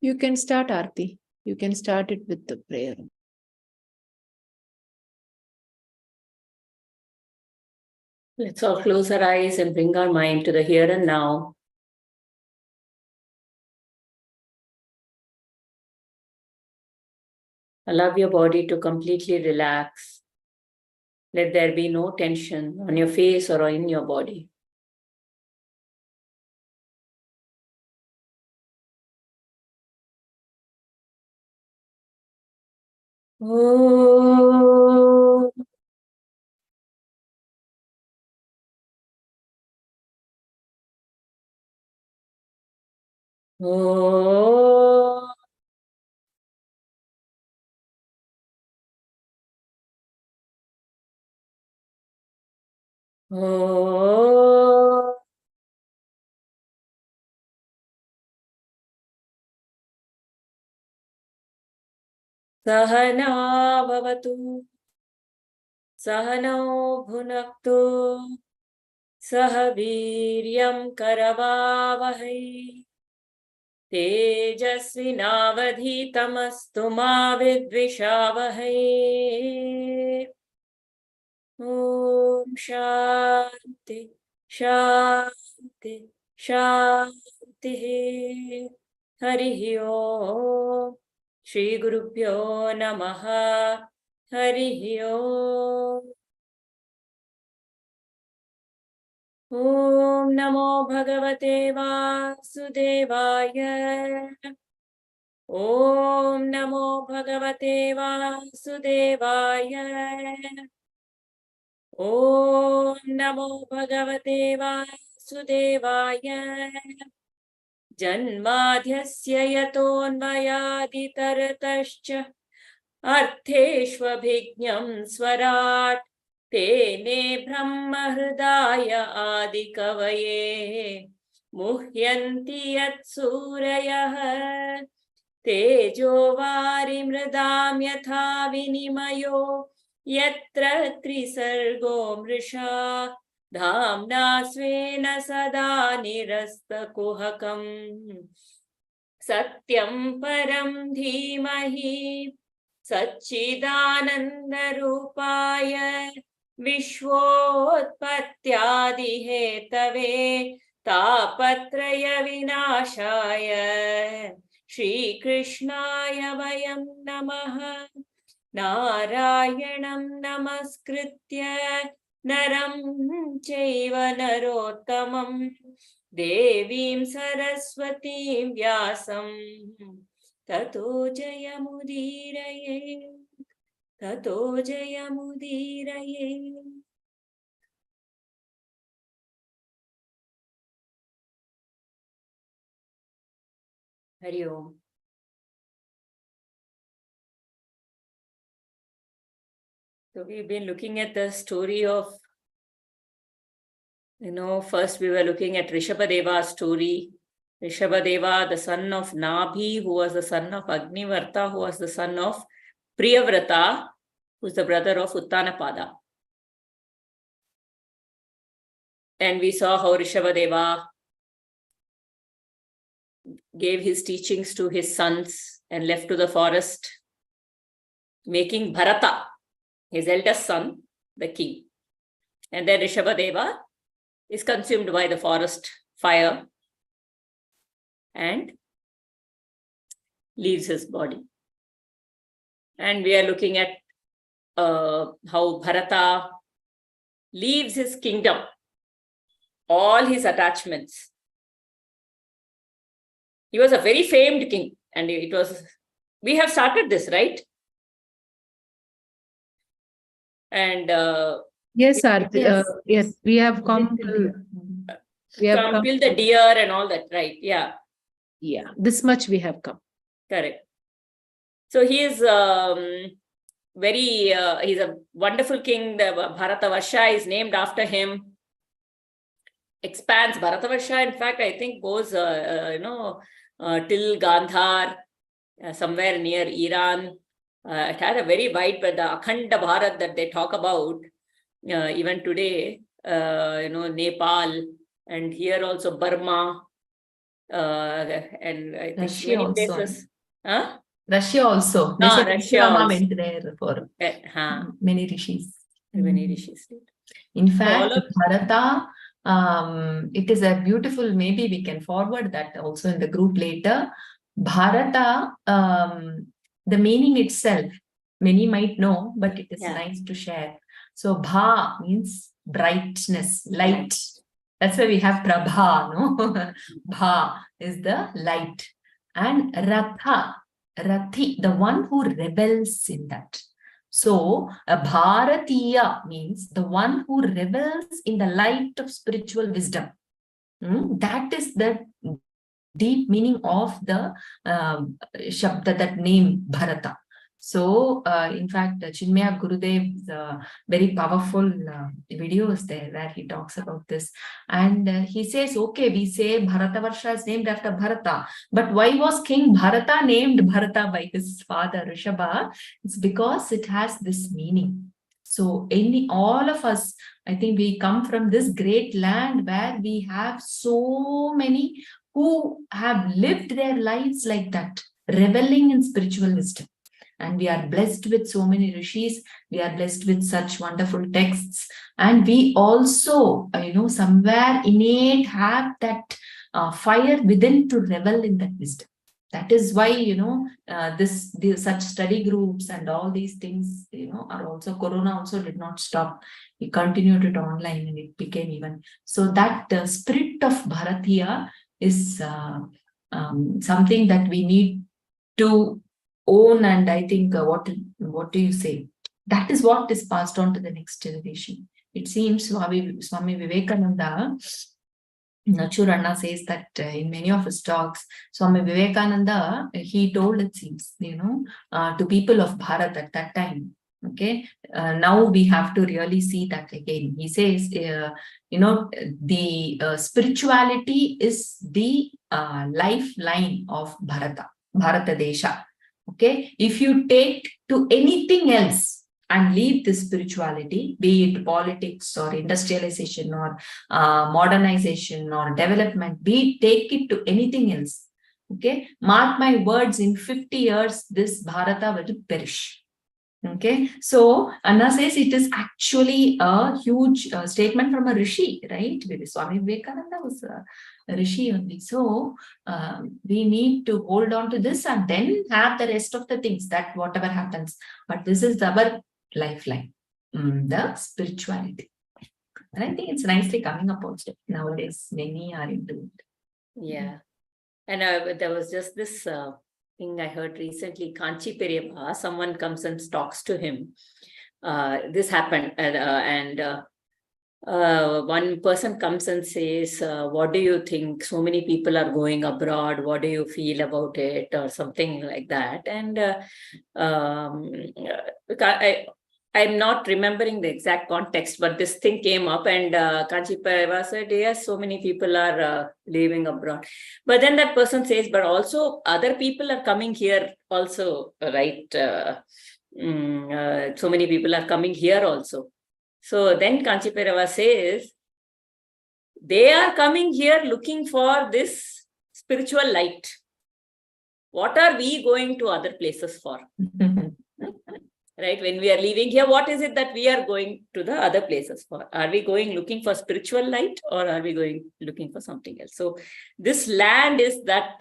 You can start Aarti. You can start it with the prayer. Let's all close our eyes and bring our mind to the here and now. Allow your body to completely relax. Let there be no tension on your face or in your body. Oh. Oh. Oh. Sahana bhavatu. Sahano bhunaktu. Sahaviryam karavavahai. Tejasvinavadhitamastu ma vidvishavahai. Om Shanti, Shanti, Shanti. Harihi Om. Shri Gurubhyo Namaha. Harihi Om. Om Namo Bhagavate Vasudevaya. Om Namo Bhagavate Vasudevaya. Om Namo Bhagavate Vasudevaya. Janmadhyasya yatonvayaditartascha artheshvabhijñam swarat tene brahma hridaya adikavaye muhyanti yat surayah tejo varimridam yatha vinimayo yatra trisargo mrisha dhamna svena sada nirastakuhakam satyam param dhimahi Satchidanandarupaya Vishwotpattyadihetave Tapatraya Vinashaya Shri Krishnaya Vayam Namaha Narayanam Namaskritya Naram Chaiva Narottamam Devim Saraswatim Vyasam Tato Jayamudiraye, Tato Jayamudiraye. Hari Om. So we've been looking at the story of, first we were looking at Rishabhadeva's story. Rishabhadeva, the son of Nabhi, who was the son of Agnivarta, who was the son of Priyavrata, who's the brother of Uttanapada. And we saw how Rishabhadeva gave his teachings to his sons and left to the forest, making Bharata, his eldest son, the king. And then Rishabhadeva is consumed by the forest fire and leaves his body. And we are looking at how Bharata leaves his kingdom, all his attachments. He was a very famed king, and we have started this, right? And yes, Aarti, yes, we have come till the deer and all that, right? Yeah. Yeah, this much we have come. Correct. So he is he's a wonderful king. The Bharatavarsha is named after him. Expands. Bharatavarsha, in fact, I think goes, till Gandhar, somewhere near Iran. It had a very wide, but the Akhanda Bharat that they talk about, even today, Nepal, and here also Burma. and I think Russia many also. places. Huh? Russia also. They Ah, say Russia Rama also. went there for many rishis. Many rishis did. In fact, all of- Bharata, it is a beautiful, maybe we can forward that also in the group later. Bharata, the meaning itself, many might know, but it is nice to share. So, Bha means brightness, light. That's why we have Prabha, no? Bha is the light. And Ratha, Rathi, the one who rebels in that. So, a Bharatiya means the one who revels in the light of spiritual wisdom. That is the deep meaning of the Shabda, that name Bharata. So, in fact, Chinmaya Gurudev's very powerful videos there where he talks about this. And he says, okay, we say Bharatavarsha is named after Bharata. But why was King Bharata named Bharata by his father Rishabha? It's because it has this meaning. So, all of us, I think we come from this great land where we have so many who have lived their lives like that, reveling in spiritual wisdom. And we are blessed with so many rishis. We are blessed with such wonderful texts. And we also, somewhere innate have that fire within to revel in that wisdom. That is why, such study groups and all these things, are also, Corona also did not stop. We continued it online and it became even. So that spirit of Bharatiya is something that we need to own. And I think, what do you say? That is what is passed on to the next generation. It seems Swami Vivekananda, Nachur Anna says that in many of his talks, Swami Vivekananda, he told, it seems, to people of Bharat at that time. Okay, now we have to really see that again. He says, the spirituality is the lifeline of Bharata Desha. Okay, if you take to anything else and leave this spirituality, be it politics or industrialization or modernization or development, take it to anything else. Okay, mark my words, in 50 years, this Bharata will perish. Okay, so Anna says it is actually a huge statement from a rishi, right? Swami Vivekananda was a rishi only. So we need to hold on to this and then have the rest of the things, that whatever happens. But this is our lifeline, the spirituality. And I think it's nicely coming up also. Nowadays, many are into it. Yeah. And there was just this thing I heard recently, Kanchi Periyappa, someone comes and talks to him. This happened and one person comes and says, what do you think? So many people are going abroad. What do you feel about it? Or something like that. And I'm not remembering the exact context, but this thing came up and Kanchi Periyappa said, yes, so many people are living abroad. But then that person says, but also other people are coming here also, right? So many people are coming here also. So then Kanchi Periyappa says, they are coming here looking for this spiritual light. What are we going to other places for? Right? When we are leaving here, what is it that we are going to the other places for? Are we going looking for spiritual light, or are we going looking for something else? So this land is that,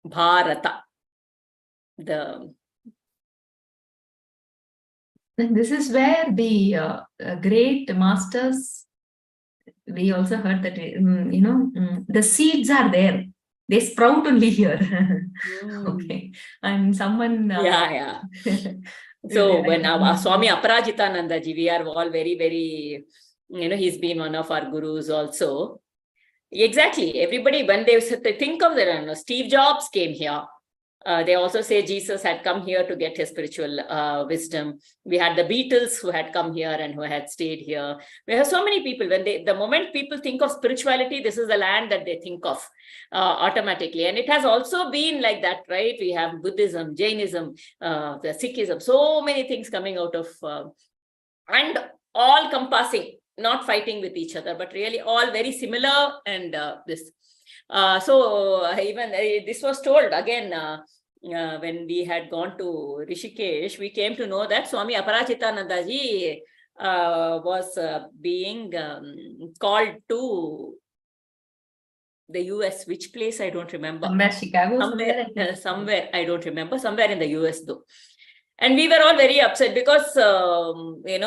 Bharata. And this is where the great masters, we also heard that, the seeds are there. They sprout only here. Okay. And someone... yeah. So when Swami Aparajitananda ji, we are all very, very, he's been one of our gurus also. Exactly. Everybody, when they think of the Steve Jobs came here. They also say Jesus had come here to get his spiritual wisdom. We had the Beatles who had come here and who had stayed here. We have so many people. The moment people think of spirituality, this is the land that they think of automatically. And it has also been like that, right? We have Buddhism, Jainism, the Sikhism, so many things coming out of, and all compassing not fighting with each other, but really all very similar. And this. So even this was told again when we had gone to Rishikesh, we came to know that Swami Aparajitanandaji was being called to the US. Which place? I don't remember. Somewhere Chicago. Somewhere, I don't remember. Somewhere in the US though. And we were all very upset because, we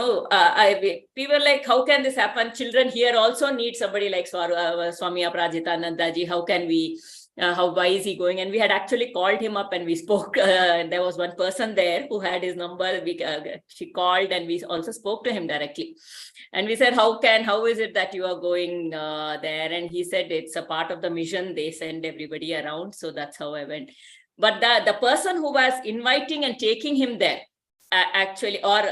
were like, how can this happen? Children here also need somebody like Swami Aparajitanandaji. How can we, why is he going? And we had actually called him up and we spoke. There was one person there who had his number. She called and we also spoke to him directly. And we said, how is it that you are going there? And he said, it's a part of the mission. They send everybody around. So that's how I went. But the person who was inviting and taking him there, actually, or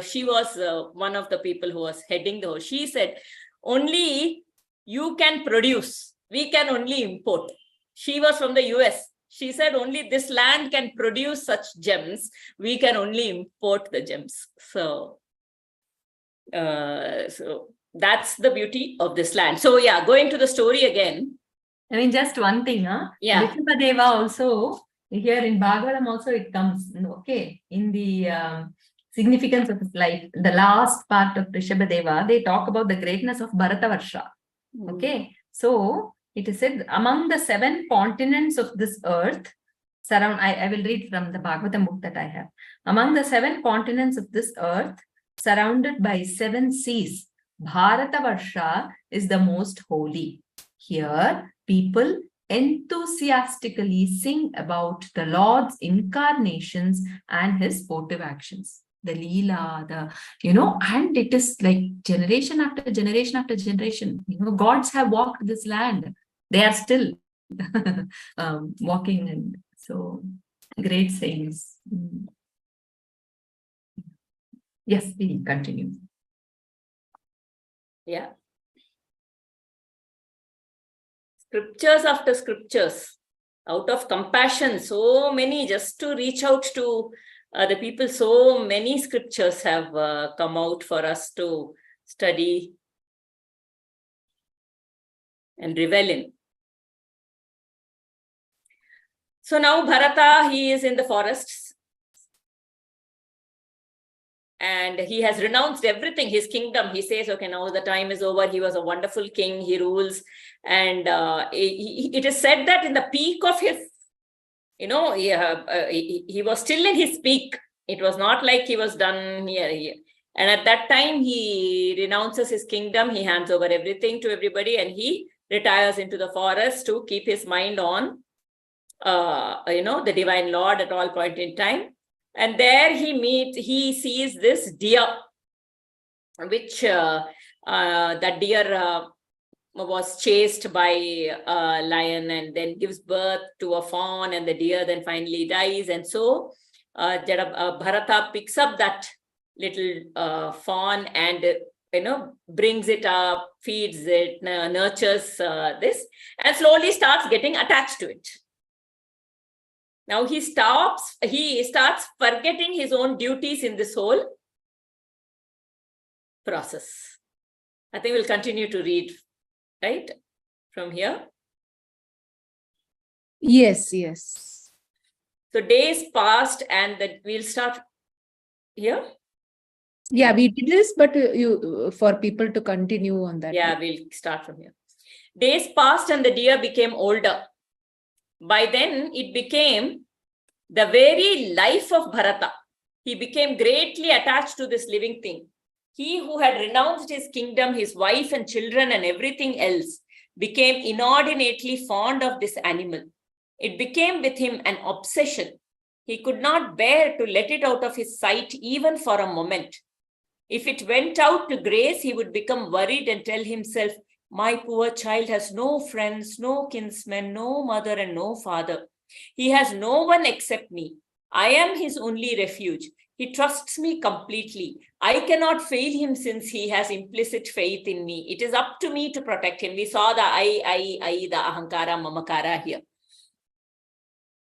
she was one of the people who was heading the whole. She said, only you can produce. We can only import. She was from the US. She said, only this land can produce such gems. We can only import the gems. So that's the beauty of this land. So yeah, going to the story again. I mean, just one thing, Yeah. Rishabhadeva also, here in Bhagavatam also it comes, okay, in the significance of his life, the last part of Rishabhadeva, they talk about the greatness of Bharatavarsha. Okay, so it is said, among the 7 continents of this earth, I will read from the Bhagavatam book that I have. Among the 7 continents of this earth, surrounded by 7 seas, Bharatavarsha is the most holy. Here, people enthusiastically sing about the Lord's incarnations and his sportive actions. The Leela, and it is like generation after generation after generation. Gods have walked this land. They are still walking, and so great sayings. Yes, we continue. Yeah. Scriptures after scriptures, out of compassion, so many, just to reach out to the people, so many scriptures have come out for us to study and revel in. So now Bharata, he is in the forests. And he has renounced everything, his kingdom. He says, okay, now the time is over. He was a wonderful king. He rules. And it is said that in the peak of his, he was still in his peak. It was not like he was done here. And at that time, he renounces his kingdom. He hands over everything to everybody. And he retires into the forest to keep his mind on, the divine Lord at all point in time. And there he sees this deer, which that deer was chased by a lion and then gives birth to a fawn, and the deer then finally dies. And so Bharata picks up that little fawn and brings it up, feeds it, nurtures this, and slowly starts getting attached to it. Now he starts forgetting his own duties in this whole process. I think we'll continue to read, right, from here. Yes. So days passed, and we'll start here. Yeah, we did this, but for people to continue on that. Yeah, we'll start from here. Days passed, and the deer became older. By then, it became the very life of Bharata. He became greatly attached to this living thing. He who had renounced his kingdom, his wife and children and everything else, became inordinately fond of this animal. It became with him an obsession. He could not bear to let it out of his sight even for a moment. If it went out to graze, he would become worried and tell himself, my poor child has no friends, no kinsmen, no mother and no father. He has no one except me. I am his only refuge. He trusts me completely. I cannot fail him since he has implicit faith in me. It is up to me to protect him. We saw the I, the ahankara, mamakara here.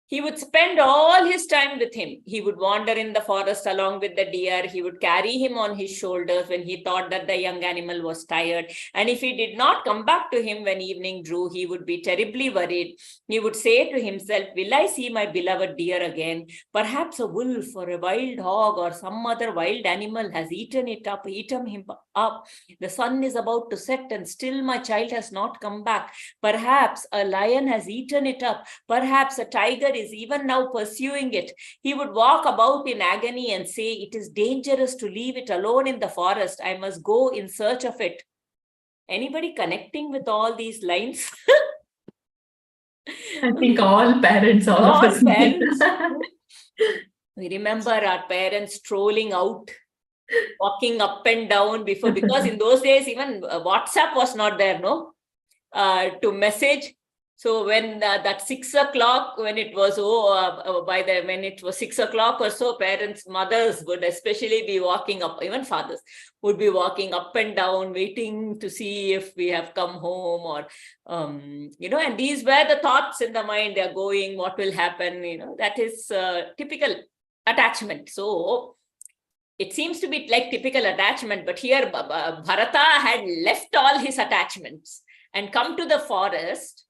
He would spend all his time with him. He would wander in the forest along with the deer. He would carry him on his shoulders when he thought that the young animal was tired. And if he did not come back to him when evening drew, he would be terribly worried. He would say to himself, will I see my beloved deer again? Perhaps a wolf or a wild hog or some other wild animal has eaten him up. The sun is about to set and still my child has not come back. Perhaps a lion has eaten it up. Perhaps a tiger is even now pursuing it. He would walk about in agony and say, it is dangerous to leave it alone in the forest. I must go in search of it. Anybody connecting with all these lines? I think all parents, all of us. Parents. We remember our parents strolling out, walking up and down because in those days, even WhatsApp was not there, no? To message. So when that 6 o'clock, when it was when it was 6 o'clock or so, parents, mothers would especially be walking up, even fathers would be walking up and down, waiting to see if we have come home or, and these were the thoughts in the mind. They're going, what will happen? That is typical attachment. So it seems to be like typical attachment, but here Bharata had left all his attachments and come to the forest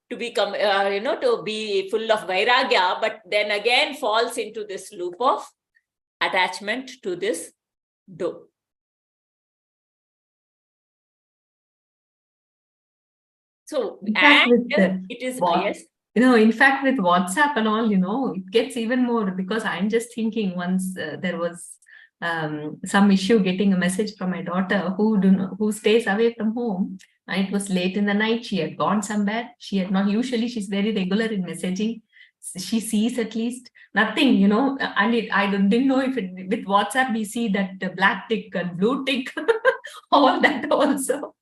to become, to be full of vairagya, but then again falls into this loop of attachment to this doe. So, it is, yes. In fact, with WhatsApp and all, it gets even more, because I'm just thinking once there was some issue getting a message from my daughter who stays away from home. And it was late in the night. She had gone somewhere. She had not, usually she's very regular in messaging. She sees at least nothing, and I didn't know if with WhatsApp we see that black tick and blue tick, all that also.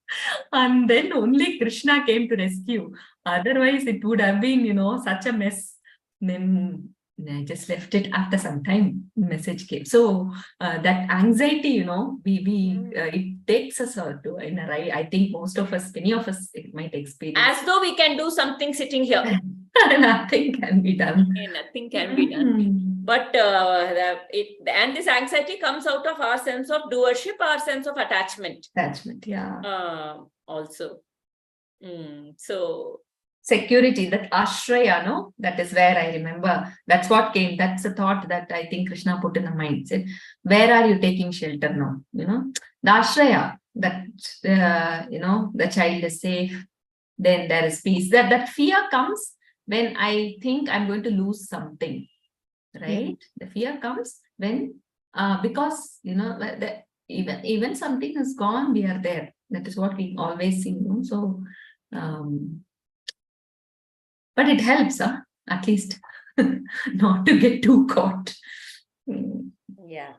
And then only Krishna came to rescue. Otherwise, it would have been, such a mess. Then I just left it. After some time, message came. So that anxiety, it takes us to in a right. I think most of us, many of us, it might experience. As though we can do something sitting here. Nothing can be done. Nothing can be done. But and this anxiety comes out of our sense of doership, our sense of attachment. Attachment, yeah. Also. So. Security, that ashraya, no? That is where I remember. That's what came. That's the thought that I think Krishna put in the mind. Said, where are you taking shelter now? The ashraya, that, the child is safe. Then there is peace. That fear comes when I think I'm going to lose something, right? The fear comes when, because, even something is gone, we are there. That is what we always see. So, but it helps, at least not to get too caught. Yeah.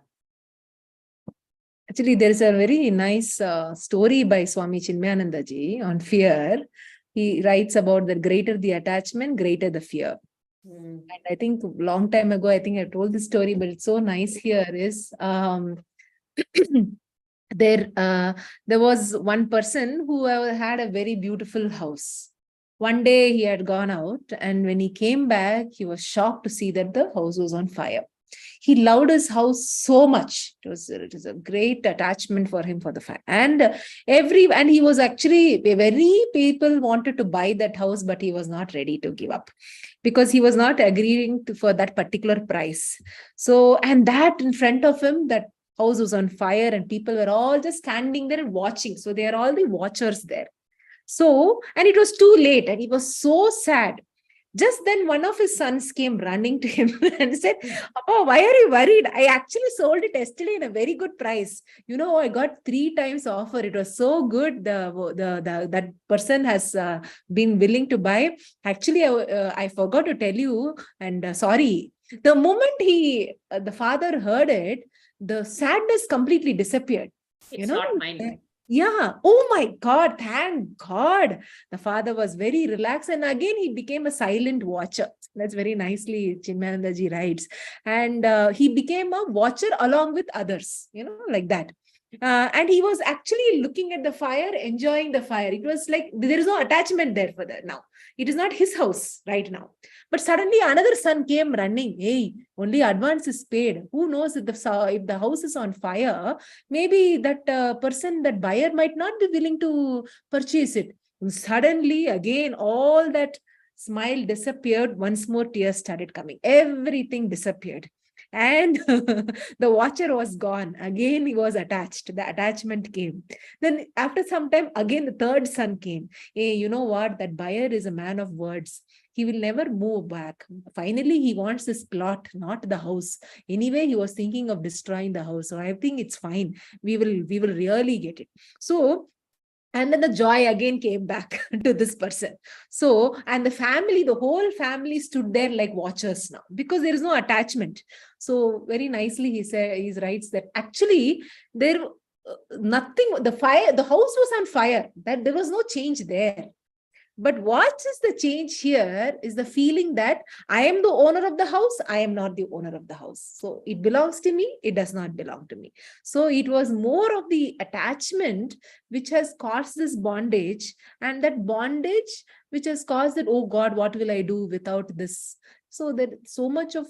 Actually, there is a very nice story by Swami Chinmayananda ji on fear. He writes about that greater the attachment, greater the fear. And I think long time ago, I think I told this story, but it's so nice here is there was one person who had a very beautiful house. One day he had gone out, and when he came back, he was shocked to see that the house was on fire. He loved his house so much. It was a great attachment for him for the fire. And he was actually people wanted to buy that house, but he was not ready to give up because he was not agreeing for that particular price. So, and that in front of him, that house was on fire and people were all just standing there and watching. So they are all the watchers there. So, and it was too late and he was so sad. Just then one of his sons came running to him and said, "Oh, why are you worried? I actually sold it yesterday at a very good price. I got 3 times offer. It was so good. That person has been willing to buy. Actually, I forgot to tell you, and sorry." The moment the father heard it, the sadness completely disappeared. It's not mine. Yeah. Oh my God. Thank God. The father was very relaxed. And again, he became a silent watcher. That's very nicely Chinmayananda ji writes. And he became a watcher along with others, like that. And he was actually looking at the fire, enjoying the fire. It was like there is no attachment there for that now. It is not his house right now. But suddenly another son came running. Hey, only advance is paid. Who knows if the house is on fire? Maybe that person, that buyer might not be willing to purchase it. And suddenly, again, all that smile disappeared. Once more, tears started coming. Everything disappeared. And the watcher was gone. Again, he was attached. The attachment came. Then after some time, again, the third son came. Hey, you know what? That buyer is a man of words. He will never move back. Finally, he wants this plot, not the house. Anyway, he was thinking of destroying the house. So I think it's fine. We will really get it. So, and then the joy again came back to this person. So, and the whole family stood there like watchers now because there is no attachment. So very nicely he writes that actually there nothing, the house was on fire, that there was no change there. But what is the change here is the feeling that I am the owner of the house, I am not the owner of the house. So it belongs to me, it does not belong to me. So it was more of the attachment which has caused this bondage, and that bondage which has caused that, oh God, what will I do without this? So that so much of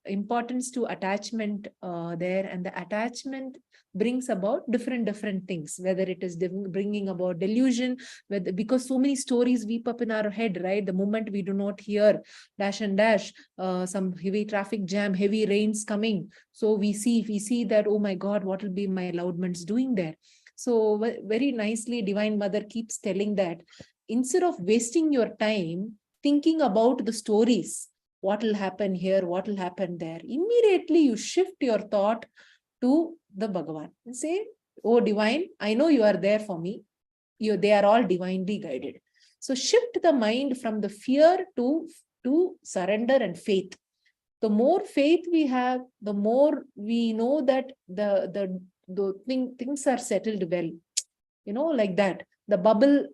importance to attachment there, and the attachment brings about different things, whether it is bringing about delusion, whether, because so many stories weep up in our head, right? The moment we do not hear dash and dash, some heavy traffic jam, heavy rains coming, so we see that, oh my God, what will be my loved ones doing there? So very nicely Divine Mother keeps telling that instead of wasting your time thinking about the stories, what will happen here, what will happen there, immediately you shift your thought to the Bhagavan and say, oh Divine, I know you are there for me. They are all divinely guided. So shift the mind from the fear to surrender and faith. The more faith we have, the more we know that the things are settled well. Like that. The bubble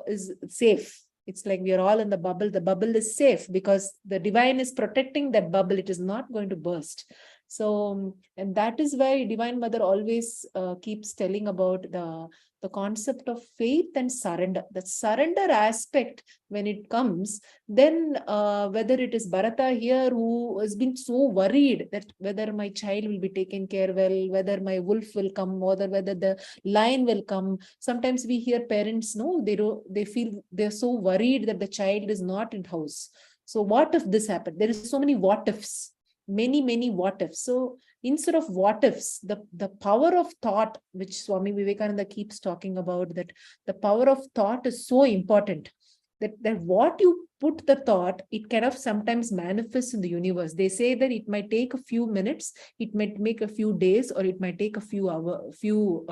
is safe. It's like we are all in the bubble. The bubble is safe because the divine is protecting that bubble. It is not going to burst. So, and that is why Divine Mother always keeps telling about the concept of faith and surrender. The surrender aspect, when it comes, then whether it is Bharata here who has been so worried that whether my child will be taken care well, whether my wolf will come, or whether the lion will come. Sometimes we hear parents, no, they feel they're so worried that the child is not in house. So what if this happened? There is so many what ifs. Many what ifs. So instead of what ifs, the power of thought, which Swami Vivekananda keeps talking about, that the power of thought is so important, that what you put the thought, it kind of sometimes manifests in the universe. They say that it might take a few minutes, it might make a few days, or it might take a few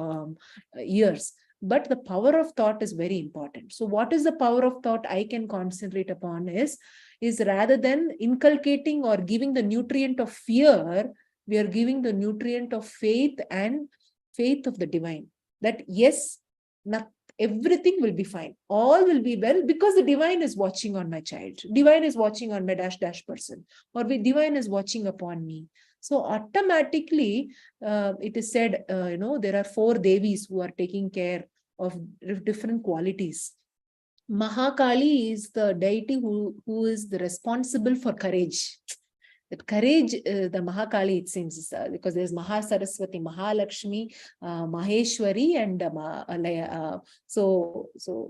years. But the power of thought is very important. So what is the power of thought I can concentrate upon is rather than inculcating or giving the nutrient of fear, we are giving the nutrient of faith and faith of the divine. That yes, everything will be fine. All will be well because the divine is watching on my child. Divine is watching on my dash person, or the divine is watching upon me. So automatically, it is said, there are 4 Devis who are taking care of different qualities. Mahakali is the deity who is the responsible for courage. That courage, the Mahakali, it seems, because there's Mahasaraswati, Mahalakshmi, Maheshwari, and so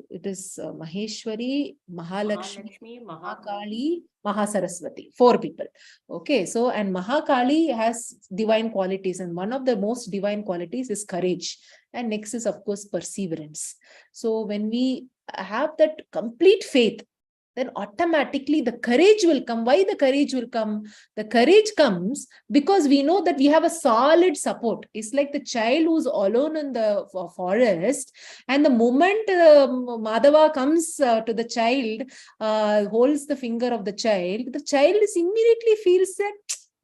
it is Maheshwari, Mahalakshmi, Mahakali, Mahasaraswati, 4 people. Okay, so and Mahakali has divine qualities, and one of the most divine qualities is courage, and next is of course perseverance. So when we have that complete faith, then automatically the courage will come. Why the courage will come? The courage comes because we know that we have a solid support. It's like the child who's alone in the forest, and the moment Madhava comes to the child, holds the finger of the child is immediately feels that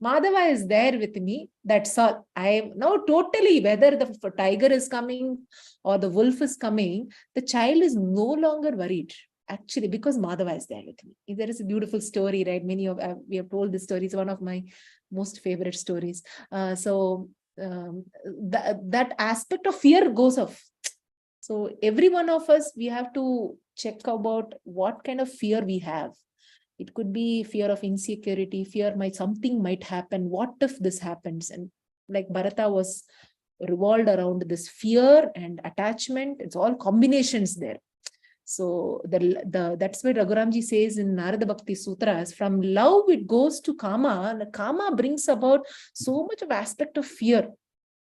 Madhava is there with me. That's all. I am now totally, whether the tiger is coming or the wolf is coming, the child is no longer worried. Actually, because Madhava is there with me. There is a beautiful story, right? We have told this story. It's one of my most favorite stories. So that aspect of fear goes off. So every one of us, we have to check about what kind of fear we have. It could be fear of insecurity, something might happen. What if this happens? And like Bharata was revolved around this fear and attachment. It's all combinations there. So that's why Raghuramji says in Narada Bhakti Sutras, from love it goes to kama. The kama brings about so much of aspect of fear.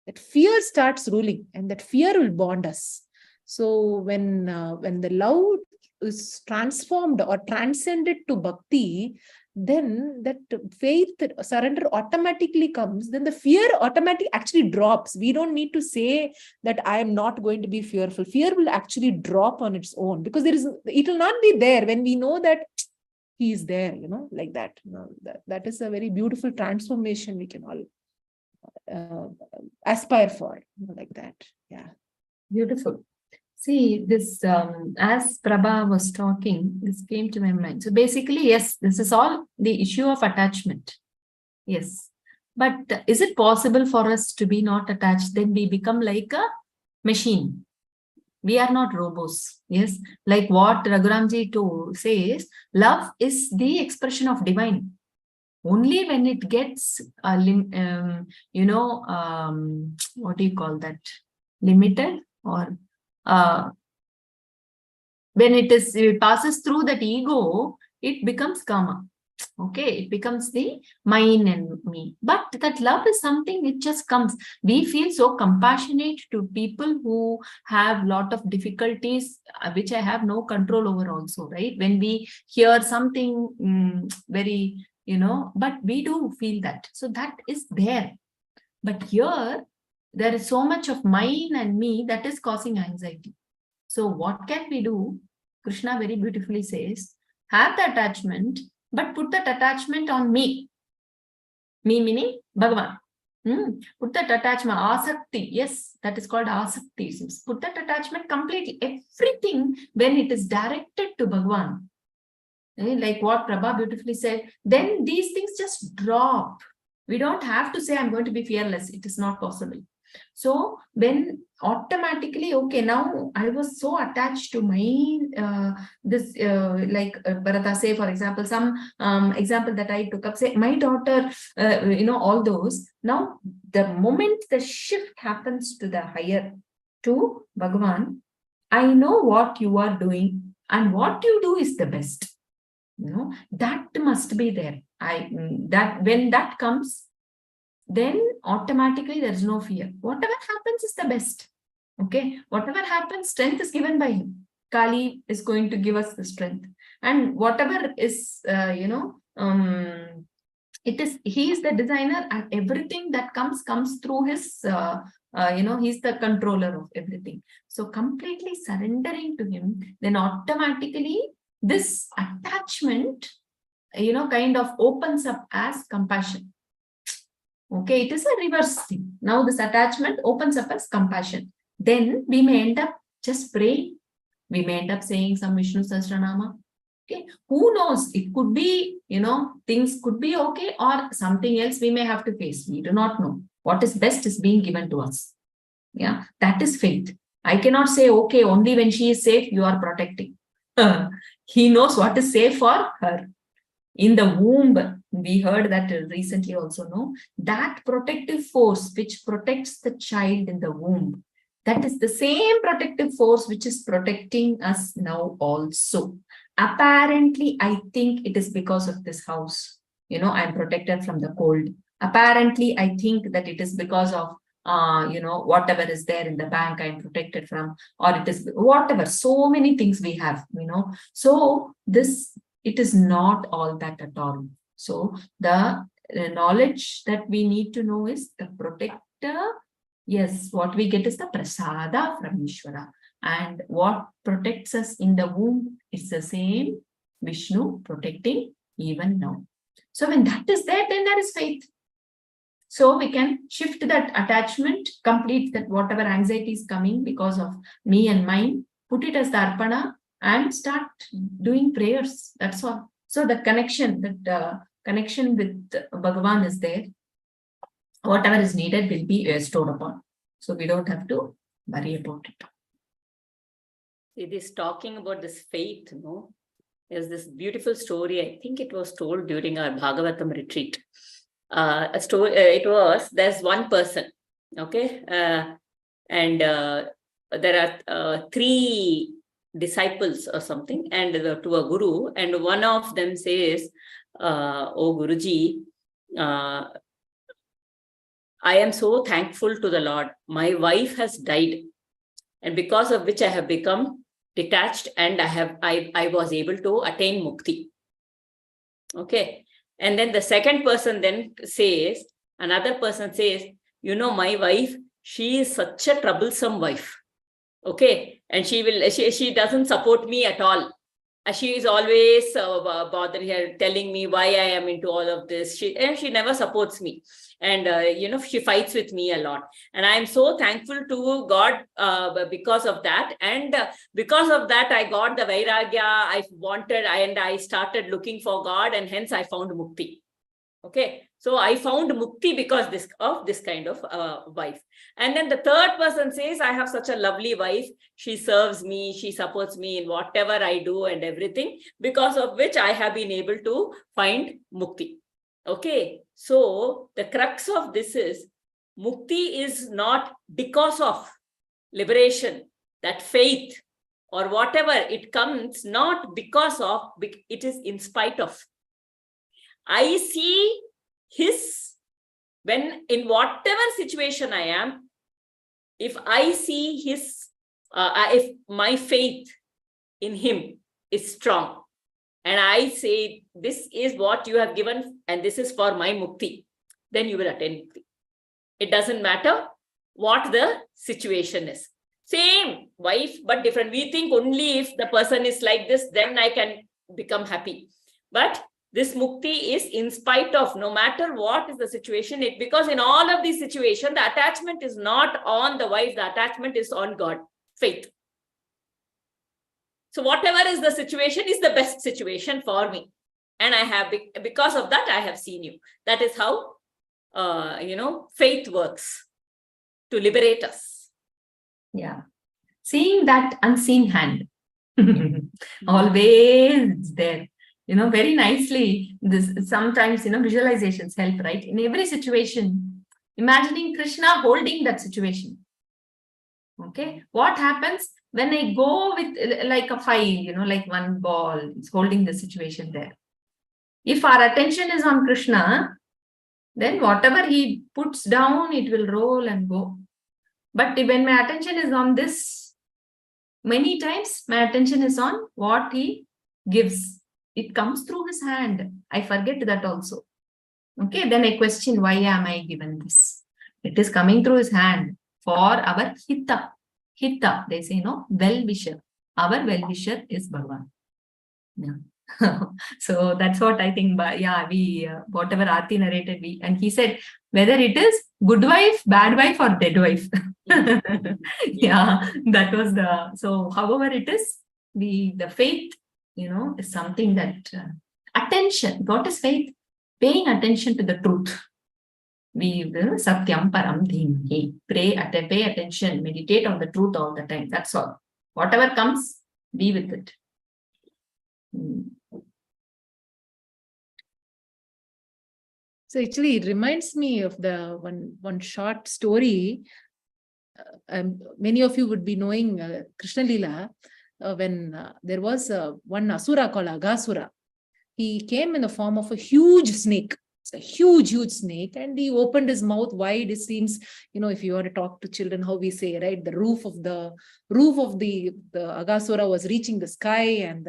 That fear starts ruling, and that fear will bond us. So when the love is transformed or transcended to bhakti, then that faith, surrender automatically comes. Then the fear automatically actually drops. We don't need to say that I am not going to be fearful. Fear will actually drop on its own, because it will not be there when we know that he is there, like that. That is a very beautiful transformation we can all aspire for, like that. Yeah. Beautiful. See, this, as Prabha was talking, this came to my mind. So basically, yes, this is all the issue of attachment. Yes. But is it possible for us to be not attached? Then we become like a machine. We are not robots. Yes. Like what Raghuramji says, love is the expression of divine. Only when it gets, what do you call that? Limited, or when it passes through that ego, it becomes karma. Okay, it becomes the mine and me. But that love is something, it just comes. We feel so compassionate to people who have a lot of difficulties, which I have no control over also, right? When we hear something very, but we do feel that. So that is there. But here, there is so much of mine and me that is causing anxiety. So what can we do? Krishna very beautifully says, have the attachment, but put that attachment on me. Me meaning Bhagavan. Put that attachment, asakti. Yes, that is called asakti. Put that attachment completely. Everything, when it is directed to Bhagavan, like what Prabha beautifully said, then these things just drop. We don't have to say, I'm going to be fearless. It is not possible. So when automatically, okay, now I was so attached to my, like Bharata say, for example, some example that I took up, say my daughter, all those. Now, the moment the shift happens to the higher, to Bhagavan, I know what you are doing and what you do is the best. That must be there. That when that comes, then automatically there is no fear. Whatever happens is the best. Okay, whatever happens, strength is given by him. Kali is going to give us the strength, and whatever is, he is the designer, and everything that comes through his, he's the controller of everything. So completely surrendering to him, then automatically this attachment, kind of opens up as compassion. Okay, it is a reverse thing. Now this attachment opens up as compassion. Then we may end up just praying. We may end up saying some Vishnu Sahasranama. Okay, who knows? It could be, things could be okay, or something else we may have to face. We do not know. What is best is being given to us. Yeah, that is faith. I cannot say, okay, only when she is safe, you are protecting. He knows what is safe for her. In the womb, we heard that recently also, no? That protective force which protects the child in the womb, that is the same protective force which is protecting us now also. Apparently, I think it is because of this house. I'm protected from the cold. Apparently, I think that it is because of whatever is there in the bank I'm protected from, or it is whatever, so many things we have, So it is not all that at all. So the knowledge that we need to know is the protector. Yes, what we get is the prasada from Ishvara. And what protects us in the womb is the same Vishnu protecting even now. So when that is there, then there is faith. So we can shift that attachment, complete that whatever anxiety is coming because of me and mine, put it as the arpana and start doing prayers. That's all. So the connection with Bhagavan is there. whatever is needed will be stored upon. So we don't have to worry about it. It is talking about this faith, no? There's this beautiful story. I think it was told during our Bhagavatam retreat. A story. There's one person, okay, and there are 3 disciples or something, and to a guru, and one of them says, "Oh Guruji, I am so thankful to the Lord. My wife has died, and because of which I have become detached, and I was able to attain mukti." Okay. And then the second person then says, another person says, my wife, she is such a troublesome wife. Okay. And she doesn't support me at all. She is always bothering her, telling me why I am into all of this. She never supports me. And, she fights with me a lot. And I'm so thankful to God because of that. And because of that, I got the Vairagya I wanted, and I started looking for God, and hence I found Mukti. Okay. So I found Mukti because of this kind of wife. And then the third person says, I have such a lovely wife. She serves me. She supports me in whatever I do and everything, because of which I have been able to find Mukti. Okay. So the crux of this is, Mukti is not because of liberation, that faith or whatever, it comes not because of, it is in spite of. I see when in whatever situation I am, if I see if my faith in him is strong, and I say, this is what you have given, and this is for my mukti, then you will attain mukti. It doesn't matter what the situation is. Same wife, but different. We think only if the person is like this, then I can become happy. But this mukti is in spite of, no matter what is the situation, because in all of these situations, the attachment is not on the wife, the attachment is on God, faith. So whatever is the situation is the best situation for me. And I have, because of that, I have seen you. That is how, faith works to liberate us. Yeah. Seeing that unseen hand, always there. Very nicely, sometimes, visualizations help, right? In every situation, imagining Krishna holding that situation. Okay. What happens when I go with like a file, like one ball is holding the situation there. If our attention is on Krishna, then whatever he puts down, it will roll and go. But when my attention is on this, many times my attention is on what he gives. It comes through his hand. I forget that also. Okay, then I question, why am I given this? It is coming through his hand for our hita. Hita, they say, well-wisher. Our well-wisher is Bhagavan. Yeah. So that's what I think. But yeah, we whatever Aarti narrated, and he said whether it is good wife, bad wife, or dead wife. Yeah, that was so. However it is, the faith, is something that attention. What is faith? Paying attention to the truth. We will Satyam Param Dhimahi. Pay attention, meditate on the truth all the time. That's all. Whatever comes, be with it. So actually, it reminds me of the one short story. Many of you would be knowing Krishna Lila, when there was one Asura called Agasura. He came in the form of a huge snake. It's a huge snake, and he opened his mouth wide. It seems, if you want to talk to children, how we say, right, the roof of the Agasura was reaching the sky, and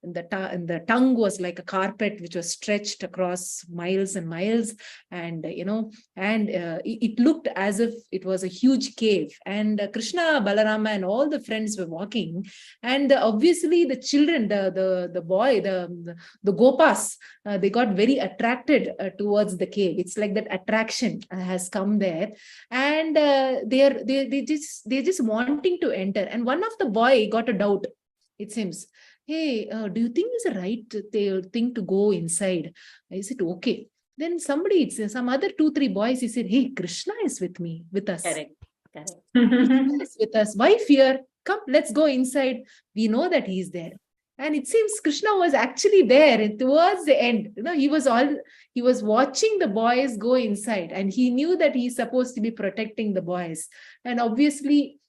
the tongue was like a carpet which was stretched across miles and miles, and it looked as if it was a huge cave. And Krishna, Balarama, and all the friends were walking, and obviously the children, the boy, the Gopas, they got very attracted towards the cave. It's like that attraction has come there, and they're just wanting to enter. And one of the boy got a doubt. It seems, hey, do you think it's the right thing to go inside? Is it okay? Then some other 2-3 boys, he said, hey, Krishna is with us. Correct. Krishna is with us. Why fear? Come, let's go inside. We know that he is there. And it seems Krishna was actually there towards the end. He was watching the boys go inside, and he knew that he's supposed to be protecting the boys. And obviously,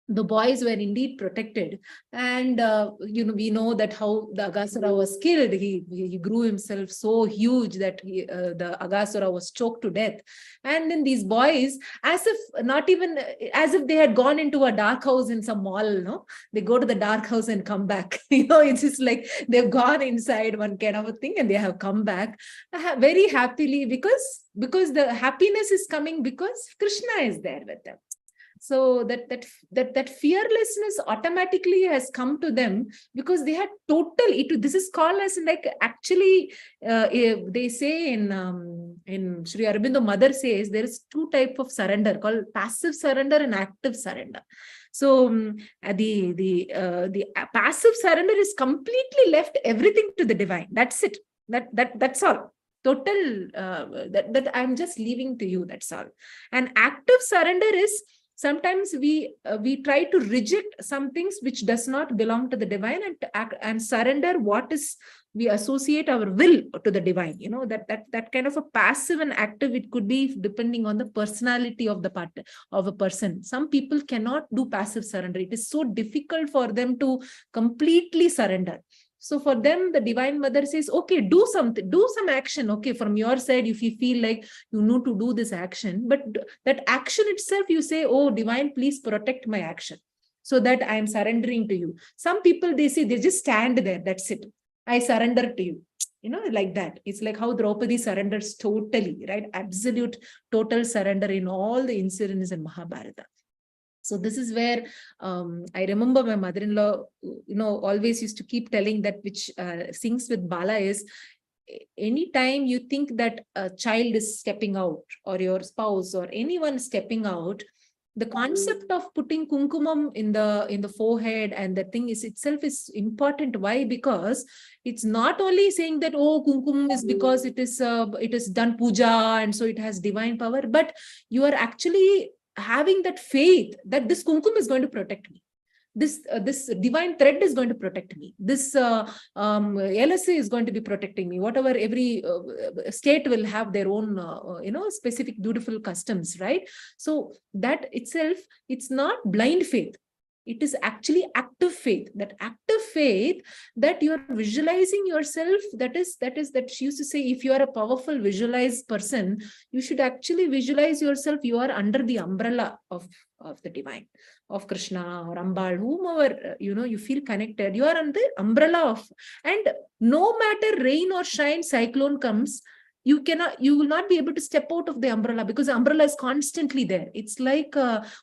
the boys were indeed protected. And we know that how the Aghasura was killed. He grew himself so huge that the Aghasura was choked to death. And then these boys, as if they had gone into a dark house in some mall, they go to the dark house and come back. It's just like they've gone inside, one kind of a thing, and they have come back very happily, because the happiness is coming because Krishna is there with them. So that fearlessness automatically has come to them, because they had this is called as, like, actually they say in Sri Aurobindo mother says there is 2 types of surrender, called passive surrender and active surrender. So the passive surrender is completely left everything to the divine. That's it. That's all. Total that I'm just leaving to you. That's all. And active surrender is, sometimes we try to reject some things which does not belong to the divine, and surrender what is, we associate our will to the divine. That kind of a passive and active, it could be depending on the personality of a person. Some people cannot do passive surrender. It is so difficult for them to completely surrender. So for them, the Divine Mother says, okay, do something, do some action. Okay, from your side, if you feel like you need to do this action, but that action itself, you say, oh, Divine, please protect my action, so that I am surrendering to you. Some people, they say, they just stand there. That's it. I surrender to you. Like that. It's like how Draupadi surrenders totally, right? Absolute, total surrender in all the incidents in Mahabharata. So this is where I remember my mother-in-law, always used to keep telling that, which syncs with Bala, is anytime you think that a child is stepping out, or your spouse or anyone stepping out, the concept of putting kumkumam in the forehead and the thing is itself is important. Why? Because it's not only saying that, oh, kumkumam is because it is done puja and so it has divine power, but you are actually having that faith that this kumkum is going to protect me. This divine thread is going to protect me. This LSA is going to be protecting me. Whatever, every state will have their own, specific beautiful customs, right? So that itself, it's not blind faith. It is actually active faith. That active faith that you are visualizing yourself. That she used to say, if you are a powerful visualized person, you should actually visualize yourself. You are under the umbrella of the divine, of Krishna or Ambal, whomever, you feel connected. You are under the umbrella of, and no matter rain or shine, cyclone comes, you will not be able to step out of the umbrella, because the umbrella is constantly there. It's like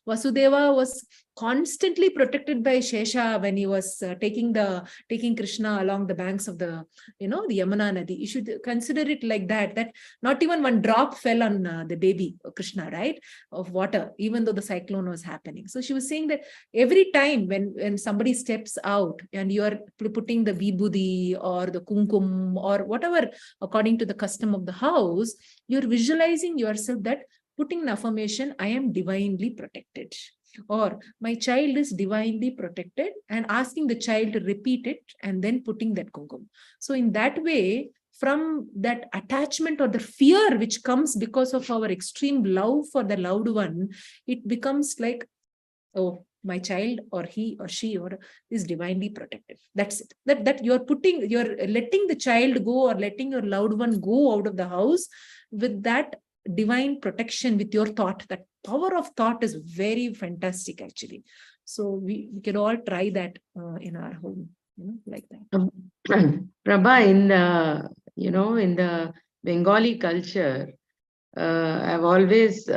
Vasudeva was constantly protected by Shesha when he was taking Krishna along the banks of the Yamuna Nadi. You should consider it like that not even one drop fell on the baby Krishna, right, of water, even though the cyclone was happening. So she was saying that every time when somebody steps out and you are putting the vibhudi or the kumkum or whatever according to the custom of the house, you're visualizing yourself that putting an affirmation, I am divinely protected, or my child is divinely protected, and asking the child to repeat it and then putting that kumkum. So in that way, from that attachment or the fear which comes because of our extreme love for the loved one, it becomes like, oh, my child or he or she or is divinely protected. That's it. That you're letting the child go or letting your loved one go out of the house with that divine protection, with your thought. That power of thought is very fantastic, actually. So we can all try that in our home, like that. Prabha, in the Bengali culture, I've always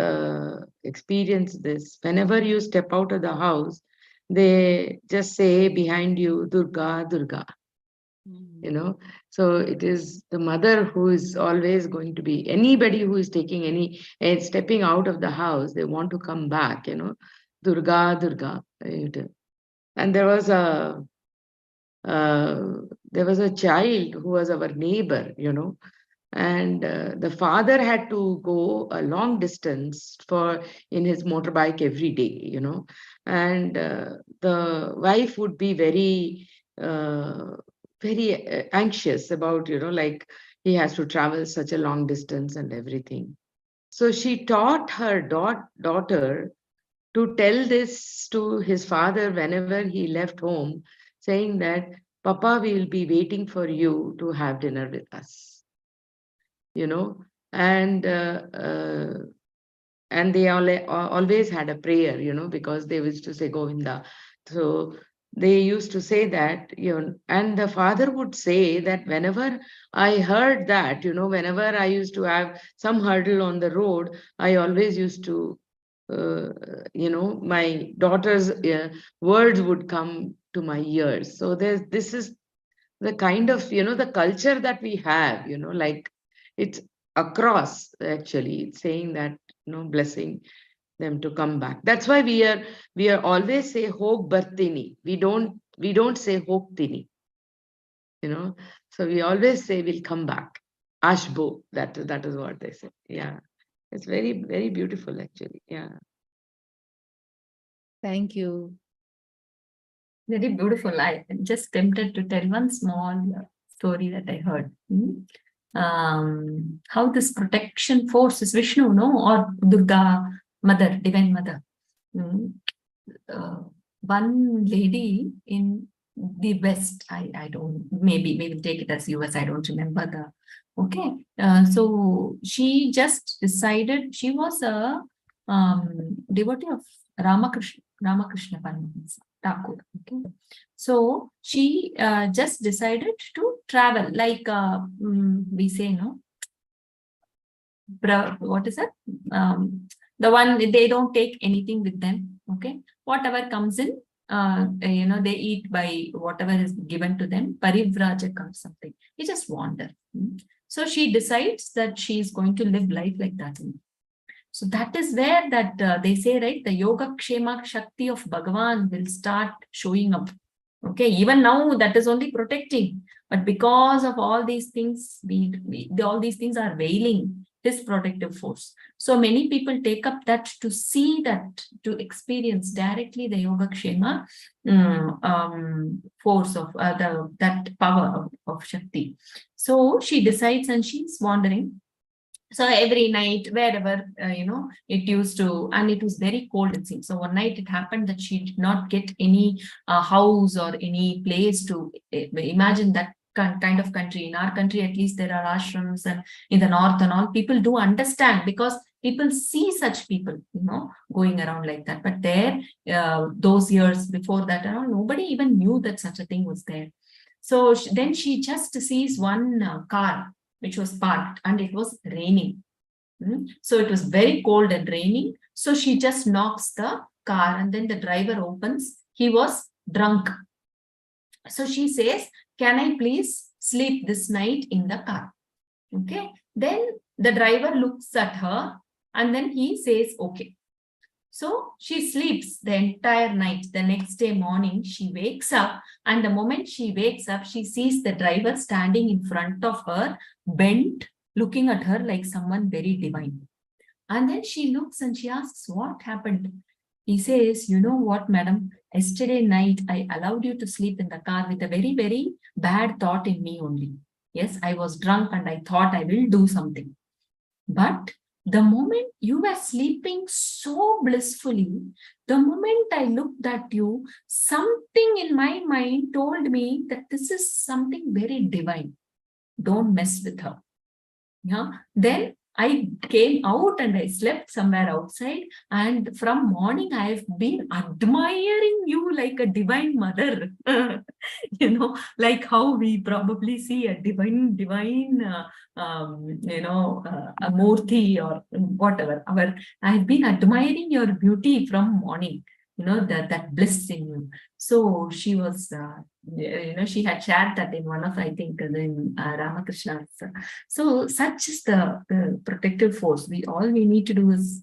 experienced this. Whenever you step out of the house, they just say behind you, Durga, Durga. So it is the mother who is always going to be, anybody who is taking stepping out of the house, they want to come back, Durga, Durga. And there was a child who was our neighbor, And the father had to go a long distance in his motorbike every day, and the wife would be very anxious about, like he has to travel such a long distance and everything. So she taught her daughter to tell this to his father whenever he left home, saying that, Papa, we will be waiting for you to have dinner with us. And they always had a prayer, because they used to say Govinda. So they used to say that, and the father would say that whenever I heard that, whenever I used to have some hurdle on the road, I always used to, my daughter's words would come to my ears. So this is the kind of, the culture that we have, like it's across, actually. It's saying that, blessing them to come back. That's why we are always say Hog Bartini. We don't say Hog Tini, So we always say we'll come back. Ashbo, that is what they say. Yeah. It's very, very beautiful, actually. Yeah. Thank you. Very beautiful. I'm just tempted to tell one small story that I heard. How this protection force is Vishnu, no, or Durga Mother, Divine Mother. One lady in the West, I don't, maybe we will take it as US, I don't remember the, okay. So she just decided, she was a devotee of Ramakrishna Paramahansa Thakur, okay. So she just decided to travel, like we say, no, what is it? The one, they don't take anything with them, okay. Whatever comes in, they eat by whatever is given to them. Parivrajak or something. They just wander. So she decides that she is going to live life like that. So that is where that they say, right, the Yoga Kshema Shakti of Bhagavan will start showing up. Okay, even now that is only protecting, but because of all these things, all these things are veiling his protective force. So many people take up that to see that, to experience directly the Yoga Kshema force of that power of Shakti. So she decides and she's wandering. So every night, wherever, it used to, and it was very cold, it seems. So one night it happened that she did not get any house or any place to imagine that kind of country. In our country, at least, there are ashrams, and in the north and all, people do understand because people see such people, going around like that. But there, those years before that, nobody even knew that such a thing was there. So then she just sees one car which was parked, and it was raining. So it was very cold and raining. So she just knocks the car, and then the driver opens. He was drunk. So she says, can I please sleep this night in the car? Okay. Then the driver looks at her, and then he says, okay. So she sleeps the entire night. The next day morning, she wakes up, and the moment she wakes up, she sees the driver standing in front of her, bent, looking at her like someone very divine. And then she looks and she asks, what happened? He says, you know what, madam? Yesterday night, I allowed you to sleep in the car with a very, very bad thought in me only. Yes, I was drunk and I thought I will do something. But the moment you were sleeping so blissfully, the moment I looked at you, something in my mind told me that this is something very divine. Don't mess with her. Yeah. Then I came out and I slept somewhere outside, and from morning I've been admiring you like a divine mother. Like how we probably see a divine a murti or whatever. I've been admiring your beauty from morning. That bliss in you. So she was, she had shared that in one of, I think, in Ramakrishna's. So such is the protective force. All we need to do is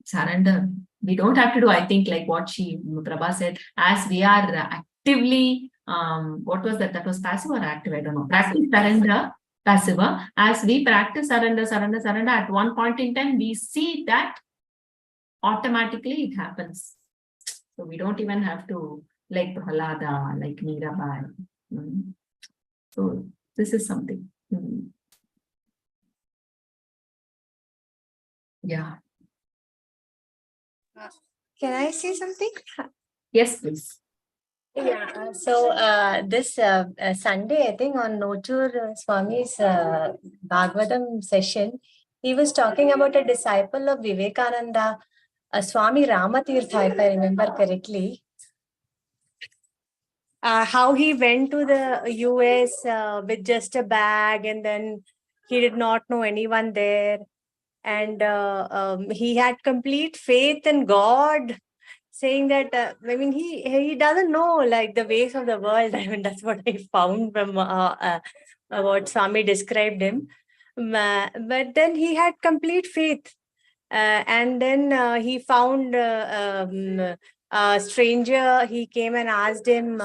surrender. We don't have to do, I think, like what Prabha said, as we are actively, what was that? That was passive or active? I don't know. Passive surrender. passive. As we practice surrender, surrender, surrender, at one point in time, we see that automatically it happens. So we don't even have to like Prahlada, like Mirabai. So this is something. Yeah. Can I say something? Yes, please. Yeah, this Sunday, I think on Nochur Swami's Bhagavatam session, he was talking about a disciple of Vivekananda, Swami Ramatirtha, if I remember correctly. How he went to the US with just a bag, and then he did not know anyone there. And he had complete faith in God, saying that I mean he doesn't know like the ways of the world. I mean that's what I found from what Swami described him. But then he had complete faith, and then he found a stranger. He came and asked him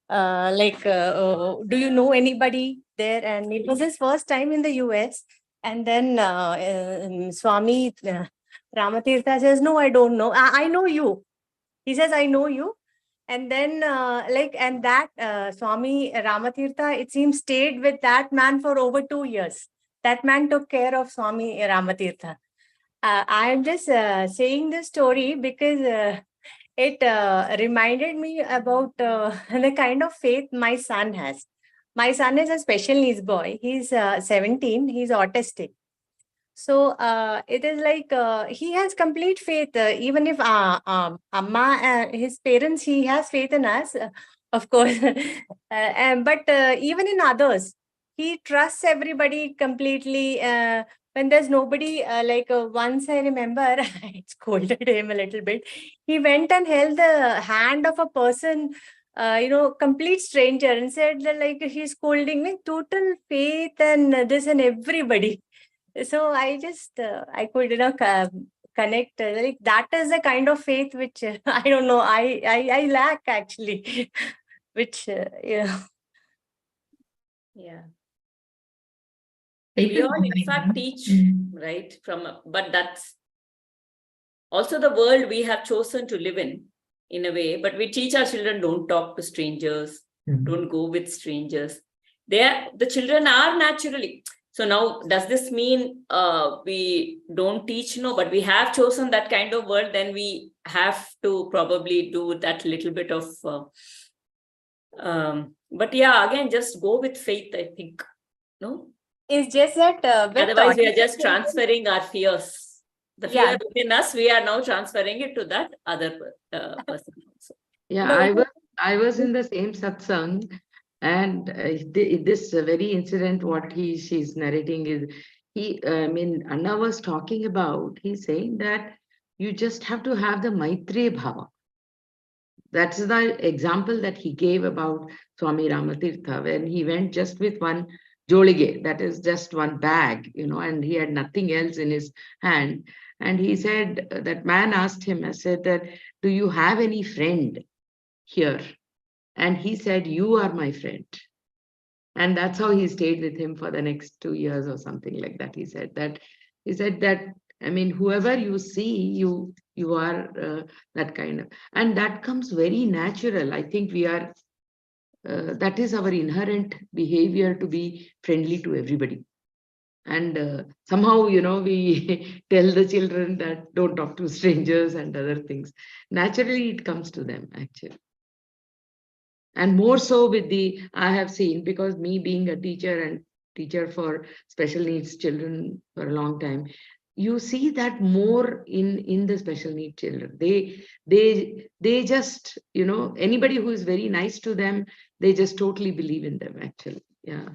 do you know anybody there? And it was his first time in the US. And then Swami Ramatirtha says, no, I don't know. I know you. He says, I know you. And then Swami Ramatirtha, it seems, stayed with that man for over 2 years. That man took care of Swami Ramatirtha. I am just saying this story because it reminded me about the kind of faith my son has. My son is a special needs boy. He's 17. He's autistic. So it is like he has complete faith. Even if Amma, his parents, he has faith in us, of course. But even in others, he trusts everybody completely. When there's nobody, once I remember, I scolded him a little bit. He went and held the hand of a person, complete stranger, and said that like he's scolding me, total faith and this and everybody. So I just I could connect like that is the kind of faith which I don't know I lack actually, which Yeah. Faith We is all, in divine, fact, no? teach, right? But that's also the world we have chosen to live in a way. But we teach our children, don't talk to strangers, don't go with strangers. The children are naturally. So now, does this mean we don't teach? No, but we have chosen that kind of world. Then we have to probably do that little bit of. But yeah, again, just go with faith, I think. No. it's just that Otherwise, we are just transferring our fears. The fear Yeah. within us, we are now transferring it to that other person also. Yeah, No, I was in the same satsang, and this very incident, what she's narrating is Anna was talking about. He's saying that you just have to have the Maitri Bhava. That's the example that he gave about Swami Ramatirtha when he went just with one jolige, that is just one bag, and he had nothing else in his hand. And he said, that man asked him, I said that, do you have any friend here? And he said, you are my friend. And that's how he stayed with him for the next 2 years or something like that. He said that, whoever you see, you are that kind of, and that comes very natural. I think we are, that is our inherent behavior, to be friendly to everybody. And somehow, we tell the children that don't talk to strangers and other things. Naturally, it comes to them, actually. And more so I have seen, because me being a teacher and teacher for special needs children for a long time, you see that more in the special needs children. They just, anybody who is very nice to them, they just totally believe in them, actually. Yeah.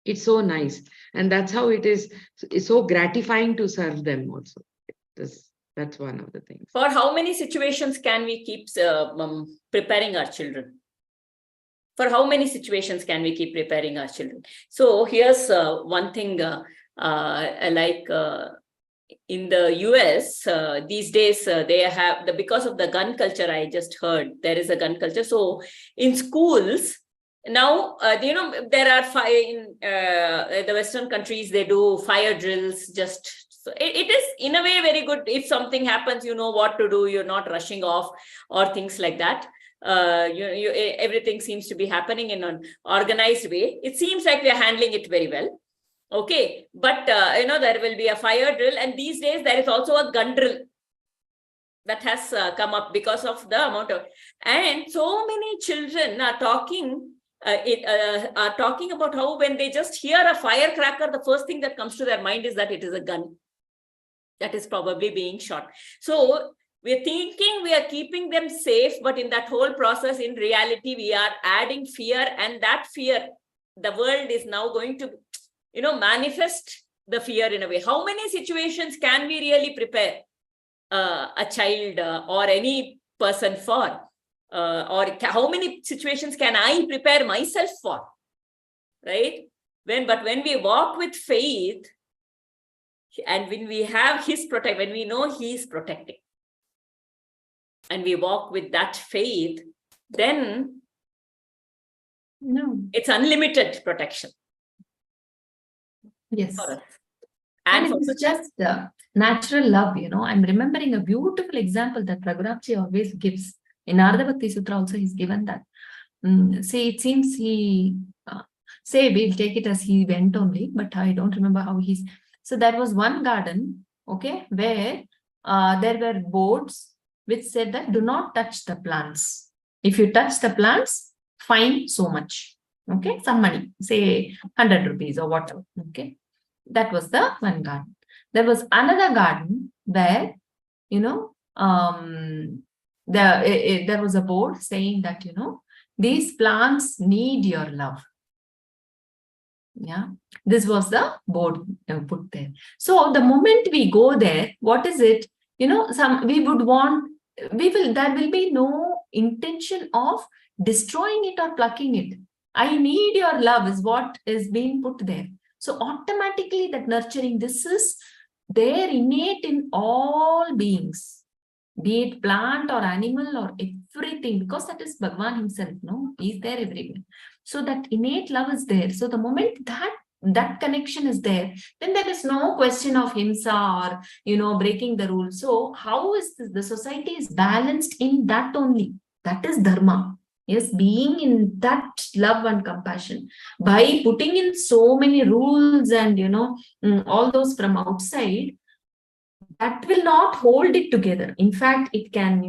It's so nice. And that's how it is. It's so gratifying to serve them also. That's one of the things. For how many situations can we keep preparing our children? For how many situations can we keep preparing our children? So here's one thing in the US, these days, they have, because of the gun culture, I just heard, there is a gun culture. So in schools, now, there are in the Western countries, they do fire drills. So it is in a way very good. If something happens, you know what to do. You're not rushing off or things like that. Everything seems to be happening in an organized way. It seems like we are handling it very well. Okay, but there will be a fire drill, and these days there is also a gun drill that has come up because of the amount of, and so many children are talking about how when they just hear a firecracker, the first thing that comes to their mind is that it is a gun that is probably being shot. So we're thinking we are keeping them safe, but in that whole process, in reality, we are adding fear, and that fear, the world is now going to, manifest the fear in a way. How many situations can we really prepare a child or any person for? Or how many situations can I prepare myself for? Right? But when we walk with faith, and when we have his when we know he is protecting, and we walk with that faith, then it's unlimited protection. Yes. For us. And it's just natural love, I'm remembering a beautiful example that Raghuramji always gives. In Narada Bhakti Sutra also he's given that. Say, it seems he, we'll take it as he went only, but I don't remember how he's. So there was one garden, okay, where there were boards which said that do not touch the plants. If you touch the plants, fine so much. Okay, some money, say 100 rupees or whatever. Okay, that was the one garden. There was another garden where, there was a board saying that, these plants need your love. Yeah, this was the board put there. So the moment we go there, what is it? There will be no intention of destroying it or plucking it. I need your love is what is being put there. So automatically that nurturing, this is there innate in all beings, be it plant or animal or everything, because that is Bhagavan himself, he's there everywhere. So that innate love is there. So the moment that connection is there, then there is no question of himsa or, breaking the rules. So how is this? The society is balanced in that only. That is dharma. Yes, being in that love and compassion. By putting in so many rules and, all those from outside, that will not hold it together. In fact, it can,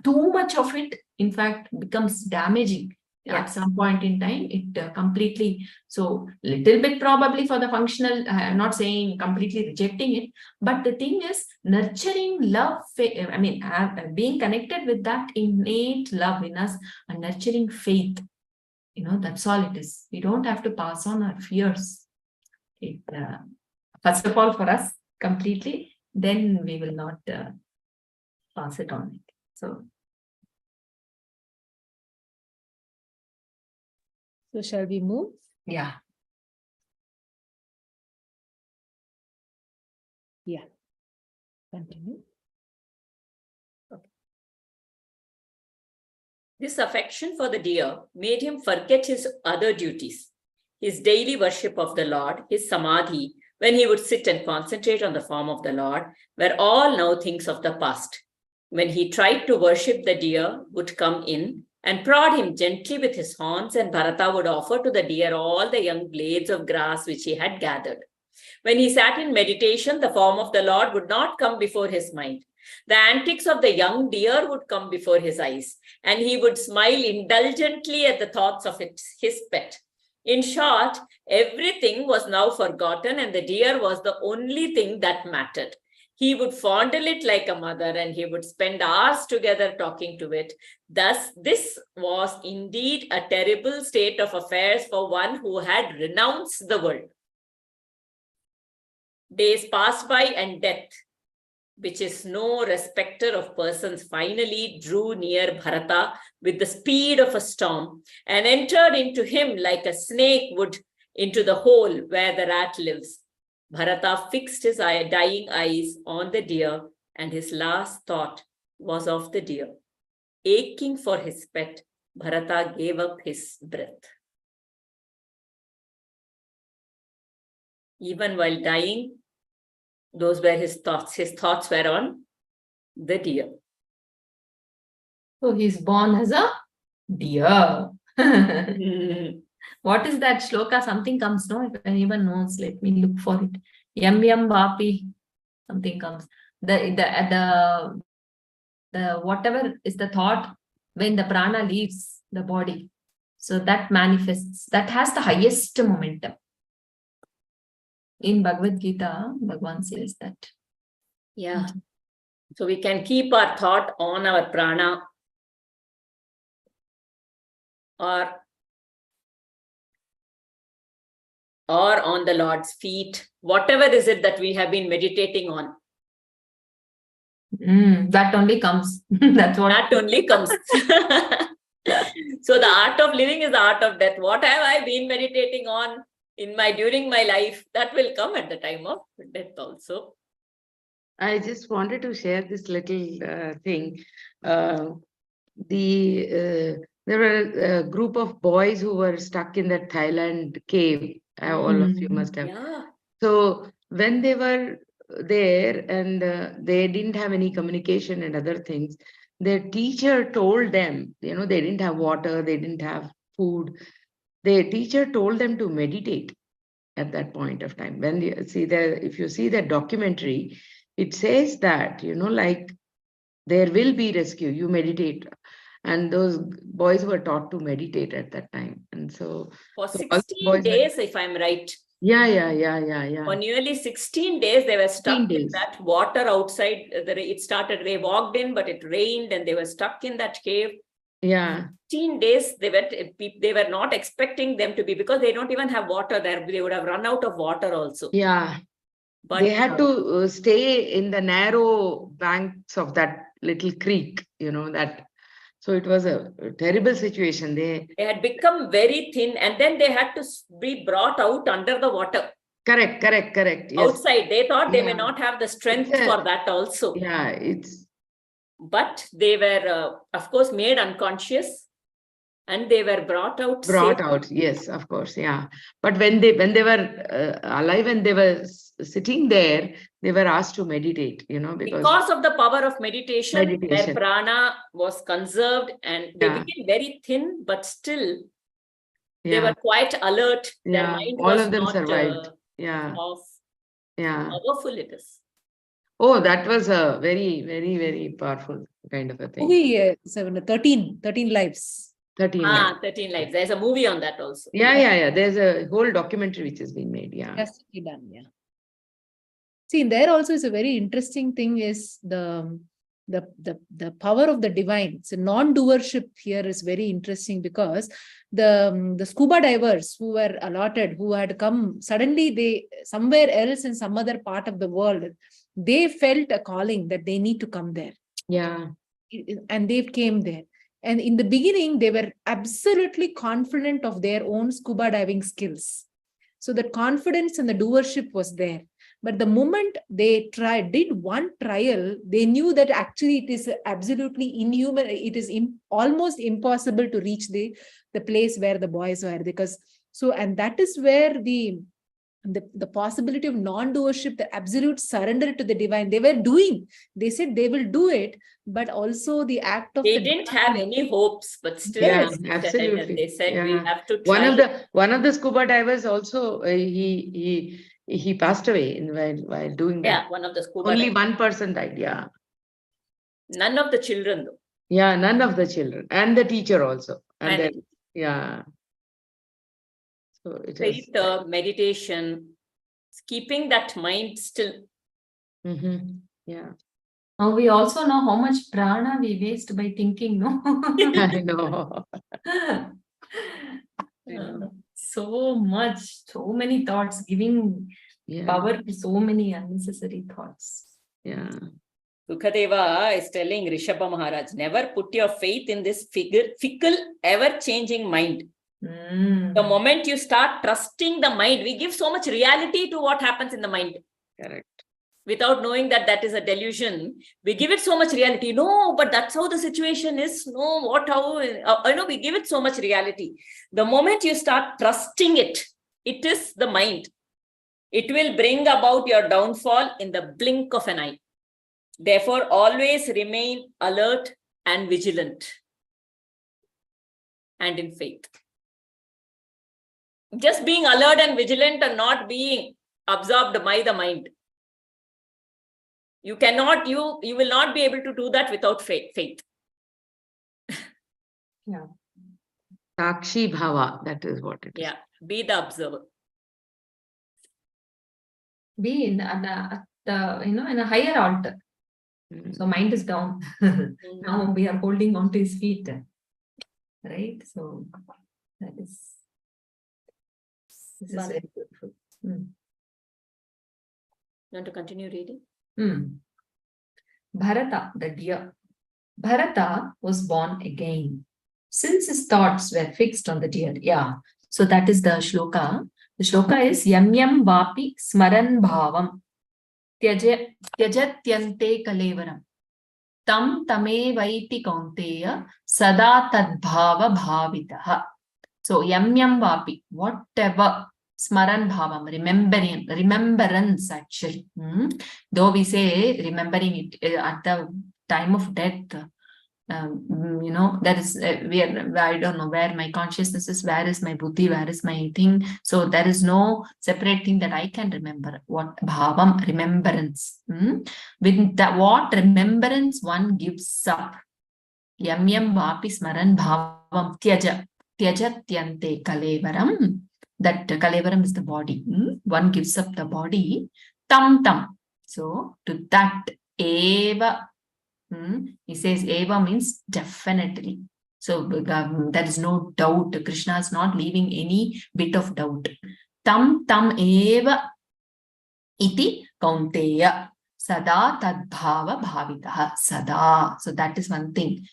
too much of it, in fact, becomes damaging. Yeah. At some point in time, it completely, so little bit probably for the functional, I'm not saying completely rejecting it, but the thing is nurturing love, being connected with that innate love in us and nurturing faith, that's all it is. We don't have to pass on our fears. First of all, for us completely, then we will not pass it on. So shall we move? Yeah. Yeah. Continue. Okay. This affection for the deer made him forget his other duties, his daily worship of the Lord, his samadhi, when he would sit and concentrate on the form of the Lord, were all now things of the past. When he tried to worship, the deer would come in and prod him gently with his horns, and Bharata would offer to the deer all the young blades of grass which he had gathered. When he sat in meditation, the form of the Lord would not come before his mind. The antics of the young deer would come before his eyes, and he would smile indulgently at the thoughts of his pet. In short, everything was now forgotten, and the deer was the only thing that mattered. He would fondle it like a mother, and he would spend hours together talking to it. Thus, this was indeed a terrible state of affairs for one who had renounced the world. Days passed by, and death, which is no respecter of persons, finally drew near Bharata with the speed of a storm and entered into him like a snake would into the hole where the rat lives. Bharata fixed his dying eyes on the deer, and his last thought was of the deer. Aching for his pet, Bharata gave up his breath. Even while dying, those were his thoughts. His thoughts were on the deer. So he's born as a deer. What is that shloka? Something comes, no? If anyone knows, let me look for it. Yam yam vapi, something comes. The whatever is the thought when the prana leaves the body. So that manifests, that has the highest momentum. In Bhagavad Gita, Bhagavan says that. Yeah. So we can keep our thought on our prana or on the Lord's feet, whatever is it that we have been meditating on. That only comes. That's what. That only comes. So the art of living is the art of death. What have I been meditating on during my life? That will come at the time of death also. I just wanted to share this little thing. There were a group of boys who were stuck in that Thailand cave. All of you must have. Yeah. So when they were there and they didn't have any communication and other things, their teacher told them, they didn't have water, they didn't have food. Their teacher told them to meditate at that point of time. When you see if you see that documentary, it says that, like there will be rescue, you meditate. And those boys were taught to meditate at that time. And so for all 16 days, if I'm right. Yeah. For nearly 16 days, they were 16 stuck in days. that water outside. It started, they walked in, but it rained and they were stuck in that cave. Yeah. 16 days, they were not expecting them to be, because they don't even have water there. They would have run out of water also. Yeah. But they had to stay in the narrow banks of that little creek, that. So it was a terrible situation. They had become very thin, and then they had to be brought out under the water. Correct. Yes. Outside, they thought they may not have the strength for that also. Yeah, But they were, of course, made unconscious, and they were brought out. Yes, of course, yeah. But when they were alive and they were sitting there, they were asked to meditate, because of the power of meditation, their prana was conserved, and they became very thin, but still they were quite alert. Their mind all was of them not survived. off. Yeah. Powerful it is. Oh, that was a very, very, very powerful kind of a thing. Movie 13 lives. 13 lives. 13 lives. There's a movie on that also. Yeah. There's a whole documentary which has been made. Yeah. Has to be done. Yeah. See, there also is a very interesting thing is the power of the divine. So non-doership here is very interesting, because the scuba divers who were allotted, who had come suddenly, they somewhere else in some other part of the world, they felt a calling that they need to come there. Yeah. And they came there. And in the beginning, they were absolutely confident of their own scuba diving skills. So the confidence and the doership was there. But the moment they did one trial, they knew that actually it is absolutely inhuman. It is almost impossible to reach the place where the boys were, and that is where the possibility of non-doership, the absolute surrender to the divine, they were doing. They said they will do it, but also the act of they didn't have any hopes, but still, absolutely. They said we have to try. One of the scuba divers also, he passed away while doing that. Yeah, one of the scuba Only one person died. Yeah. None of the children though. Yeah, none of the children, and the teacher also. And then, yeah. So it is meditation, keeping that mind still. Yeah. Now we also know how much prana we waste by thinking, no? I know. So much, so many thoughts, giving power to so many unnecessary thoughts. Yeah. Sukadeva is telling Rishabha Maharaj, never put your faith in this fickle, ever-changing mind. The moment you start trusting the mind, we give so much reality to what happens in the mind. Correct. Without knowing that that is a delusion, we give it so much reality. No, but that's how the situation is. No, we give it so much reality. The moment you start trusting it, it is the mind. It will bring about your downfall in the blink of an eye. Therefore, always remain alert and vigilant and in faith. Just being alert and vigilant and not being absorbed by the mind. You will not be able to do that without faith. Yeah. Sakshi Bhava, that is what it is. Yeah, be the observer. Be in a higher altar. So mind is down. Now we are holding on to his feet. Right? So this is very beautiful. You want to continue reading? Bharata, the deer. Bharata was born again. Since his thoughts were fixed on the deer. Yeah. So that is the shloka. The shloka is Yam Yam Vapi Smaran Bhavam Tyajatyante Kalevaram Tam Tame Vaiti Kaunteya Sada Tadbhava Bhavitaha. So Yam Yam Vapi, whatever Smaran Bhavam, remembrance actually. Though we say remembering it at the time of death, that is where I don't know where my consciousness is, where is my buddhi, where is my thing. So there is no separate thing that I can remember. What bhavam, remembrance. With that, what remembrance one gives up. Yam yam vapi smaran bhavam tyajatyante kalevaram. That kalevaram is the body. One gives up the body. Tam. So to that eva. He says eva means definitely. So there is no doubt. Krishna is not leaving any bit of doubt. Tam eva iti kaunteya sada tadbhava bhavitaha sada. So that is one thing.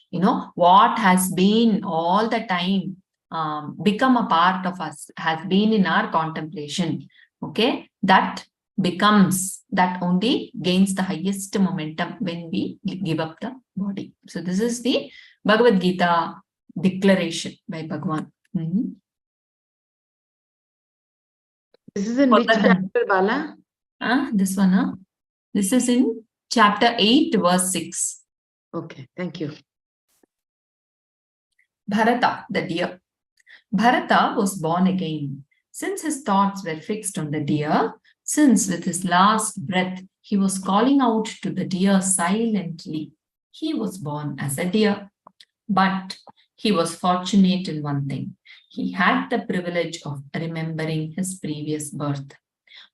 What has been all the time become a part of us, has been in our contemplation. Okay, that only gains the highest momentum when we give up the body. So this is the Bhagavad Gita declaration by Bhagavan. This is in which chapter, Bala? This one, This is in chapter 8, verse 6. Okay, thank you. Bharata, the deer. Bharata was born again. Since his thoughts were fixed on the deer, since with his last breath he was calling out to the deer silently, he was born as a deer. But he was fortunate in one thing. He had the privilege of remembering his previous birth.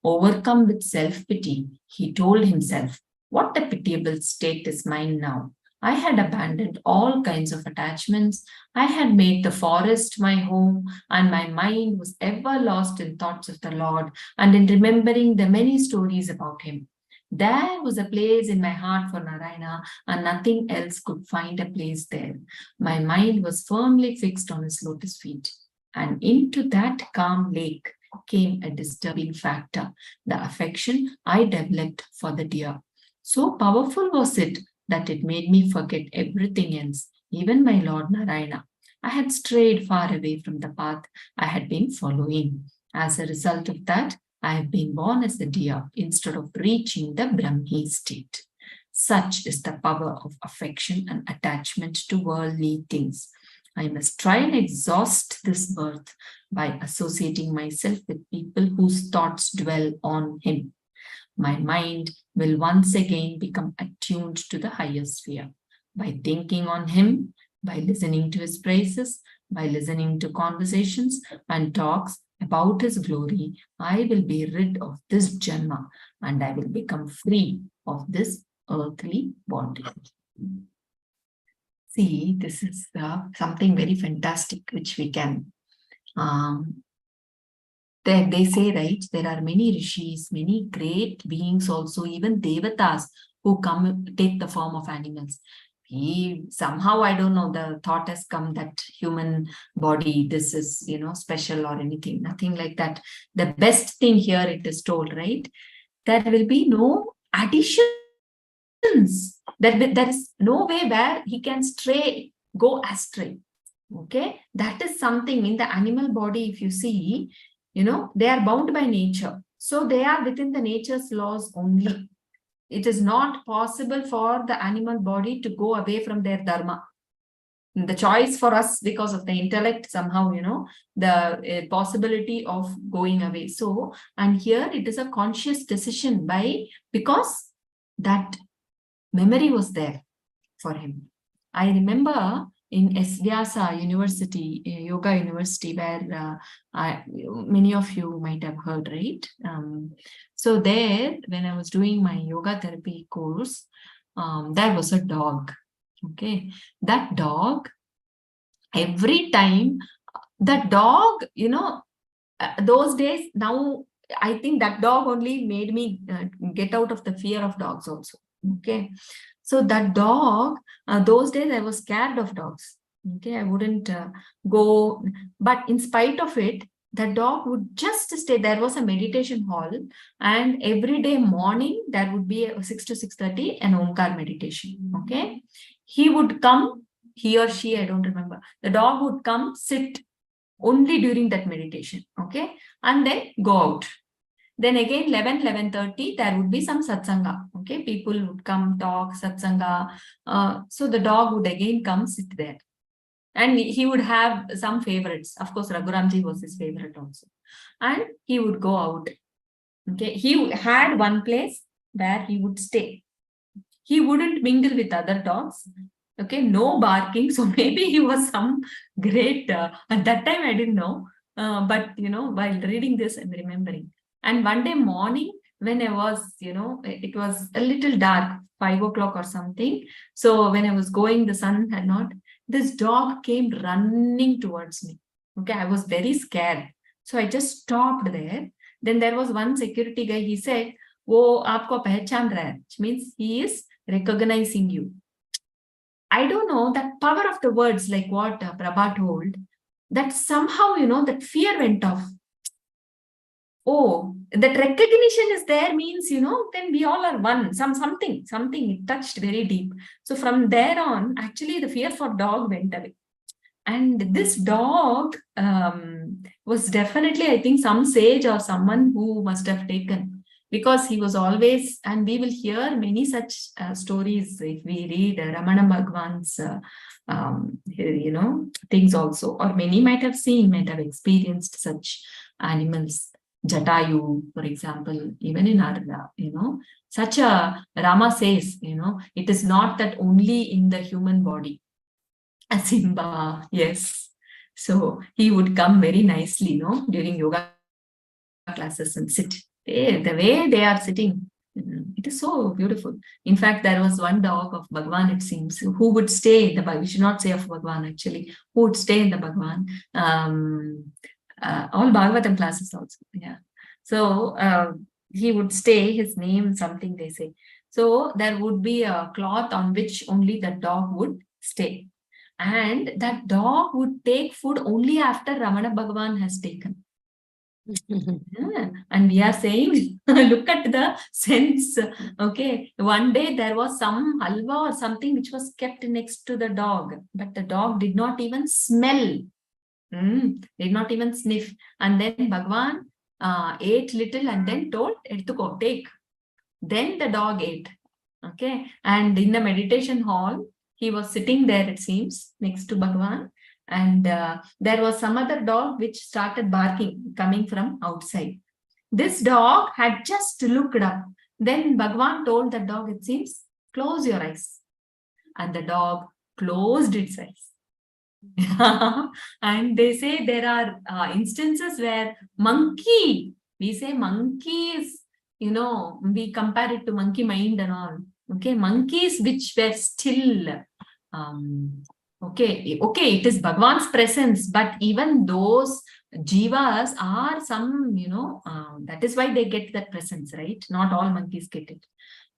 Overcome with self-pity, he told himself, what a pitiable state is mine now. I had abandoned all kinds of attachments. I had made the forest my home, and my mind was ever lost in thoughts of the Lord and in remembering the many stories about him. There was a place in my heart for Narayana, and nothing else could find a place there. My mind was firmly fixed on his lotus feet, and into that calm lake came a disturbing factor, the affection I developed for the deer. So powerful was it that it made me forget everything else, even my Lord Narayana. I had strayed far away from the path I had been following. As a result of that, I have been born as a deer instead of reaching the Brahmi state. Such is the power of affection and attachment to worldly things. I must try and exhaust this birth by associating myself with people whose thoughts dwell on him. My mind will once again become attuned to the higher sphere. By thinking on him, by listening to his praises, by listening to conversations and talks about his glory, I will be rid of this janma and I will become free of this earthly body. See, this is something very fantastic which we can they say, right, there are many rishis, many great beings also, even devatas who come take the form of animals. Somehow, I don't know, the thought has come that human body, this is, special or anything, nothing like that. The best thing here, it is told, right, there will be no additions. There is no way where he can go astray. Okay, that is something in the animal body, if you see, they are bound by nature. So they are within the nature's laws only. It is not possible for the animal body to go away from their dharma. The choice for us, because of the intellect, somehow, the possibility of going away. So, and here it is a conscious decision because that memory was there for him. I remember in Vyasa University, Yoga University, where many of you might have heard, right? So there, when I was doing my yoga therapy course, there was a dog. Okay, that dog, every time, that dog, those days, now I think that dog only made me get out of the fear of dogs also. Okay, so that dog, those days I was scared of dogs. Okay, I wouldn't go, but in spite of it, the dog would just stay. There was a meditation hall, and every day morning there would be a 6 to 6:30 an Omkar meditation. Okay, he would come, he or she, I don't remember. The dog would come, sit only during that meditation. Okay, and then go out. Then again 11:30 there would be some satsanga. Okay, people would come, talk, satsanga. So the dog would again come, sit there. And he would have some favorites. Of course, Raghuramji was his favorite also. And he would go out. Okay, he had one place where he would stay. He wouldn't mingle with other dogs. Okay, no barking. So maybe he was some great, at that time I didn't know. But, while reading this, I'm remembering. And one day morning, when I was, it was a little dark, 5 o'clock or something. So when I was going, the sun had not, this dog came running towards me. Okay, I was very scared. So I just stopped there. Then there was one security guy, he said, "Wo aapko pehchan raha hai," which means he is recognizing you. I don't know, that power of the words, like what Prabha told, that somehow, that fear went off. Oh, that recognition is there means, then we all are one. Something it touched very deep. So from there on, actually the fear for dog went away. And this dog was definitely, I think, some sage or someone who must have taken, because he was always, and we will hear many such stories if we read Ramana Bhagwan's, things also, or many might have experienced such animals. Jatayu, for example, even in Arda, such a, Rama says, it is not that only in the human body. A Simba, yes. So he would come very nicely, during yoga classes and sit. The way they are sitting, it is so beautiful. In fact, there was one dog of Bhagwan, it seems, who would stay in the Bhagwan. We should not say of Bhagwan, actually, who would stay in the Bhagwan. All Bhagavatam classes also, yeah. So he would stay, his name, something they say. So there would be a cloth on which only the dog would stay. And that dog would take food only after Ramana Bhagavan has taken. Yeah. And we are saying, look at the sense. Okay, one day there was some halwa or something which was kept next to the dog, but the dog did not even smell, did not even sniff. And then Bhagavan ate little and then told, "Edtuko, take." Then the dog ate. Okay, and in the meditation hall, he was sitting there, it seems, next to Bhagavan. And there was some other dog which started barking, coming from outside. This dog had just looked up. Then Bhagavan told the dog, it seems, "Close your eyes." And the dog closed its eyes. And they say there are instances where monkey, we say monkeys, we compare it to monkey mind and all. Okay, monkeys which were still, okay, it is Bhagwan's presence, but even those jivas are some, that is why they get that presence, right? Not all monkeys get it.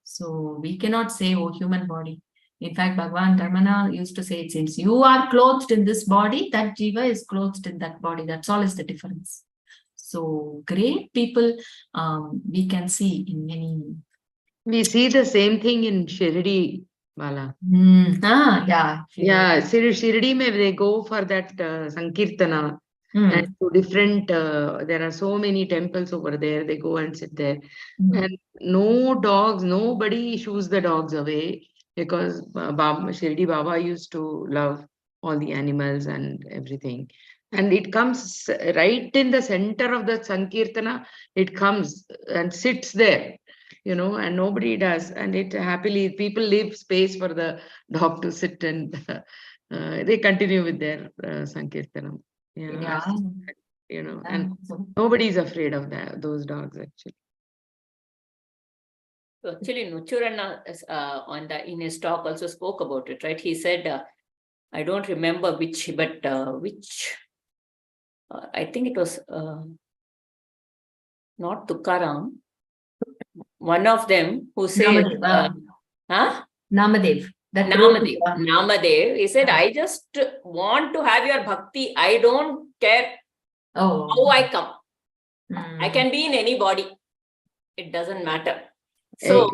So we cannot say, oh, human body. In fact, Bhagavan Ramana used to say, it seems, you are clothed in this body, that jiva is clothed in that body. That's all is the difference. So great people we can see in many. We see the same thing in Shirdi, Bala. Yeah. Yeah, Shirdi, they go for that Sankirtana. And to different, there are so many temples over there. They go and sit there. And no dogs, nobody shoos the dogs away because Shirdi Baba used to love all the animals and everything. And it comes right in the center of the Sankirtana, it comes and sits there, and nobody does. And it happily, people leave space for the dog to sit and they continue with their Sankirtana. Yeah. And nobody is afraid of those dogs actually. So actually, Nuchuranna in his talk also spoke about it, right? He said, I don't remember which, but I think it was not Tukaram, one of them who said, Namadev. Namadev. He said, I just want to have your bhakti. I don't care how I come. I can be in any body. It doesn't matter. So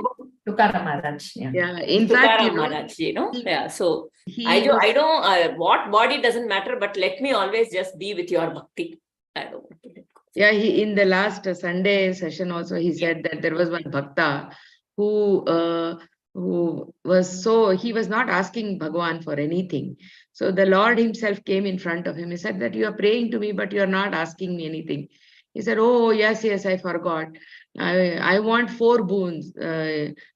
Tukaram Maharaj. Yeah, in fact, Maharaj, yeah. So I don't. What body doesn't matter, but let me always just be with your bhakti. I don't want to let go. Yeah, in the last Sunday session also he said that there was one bhakta who he was not asking Bhagavan for anything. So the Lord himself came in front of him. He said that you are praying to me, but you are not asking me anything. He said, oh, yes, I forgot. I want 4 boons.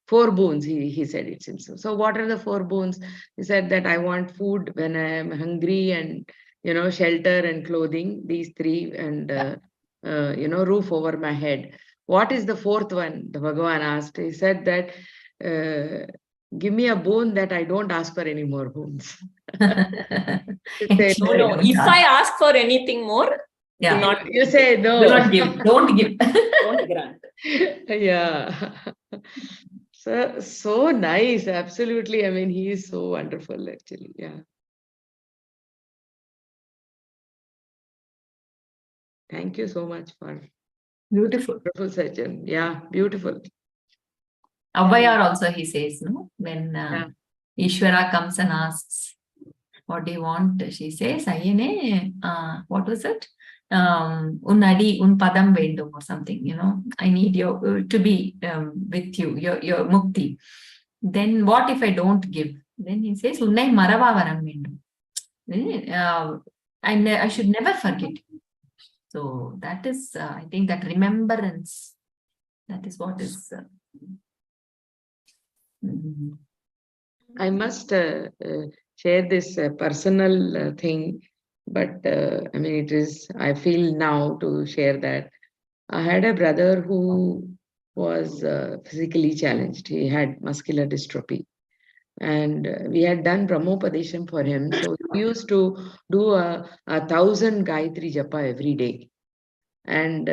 4 boons, he said it himself. So what are the 4 boons? He said that I want food when I am hungry and, shelter and clothing, these 3, and, roof over my head. What is the 4th one? The Bhagavan asked. He said that, give me a boon that I don't ask for any more boons. No. If I ask for anything more, yeah, do not, you say no. Do not give. Don't give. Don't grant. Yeah. So nice. Absolutely. I mean, he is so wonderful, actually. Yeah. Thank you so much for Beautiful. beautiful session. Yeah, beautiful. Abhayar also he says, no? When Ishvara comes and asks, what do you want? She says, what was it? Unnadi, un padam vendum or something, I need you to be with you, your mukti. Then what if I don't give? Then he says, Unnai maravavanam vendum. I should never forget. So that is, I think that remembrance, that is what is. I must share this personal thing, but I mean, I feel now to share that. I had a brother who was physically challenged. He had muscular dystrophy. And we had done Brahmopadesham for him. So he used to do 1,000 Gayatri Japa every day. And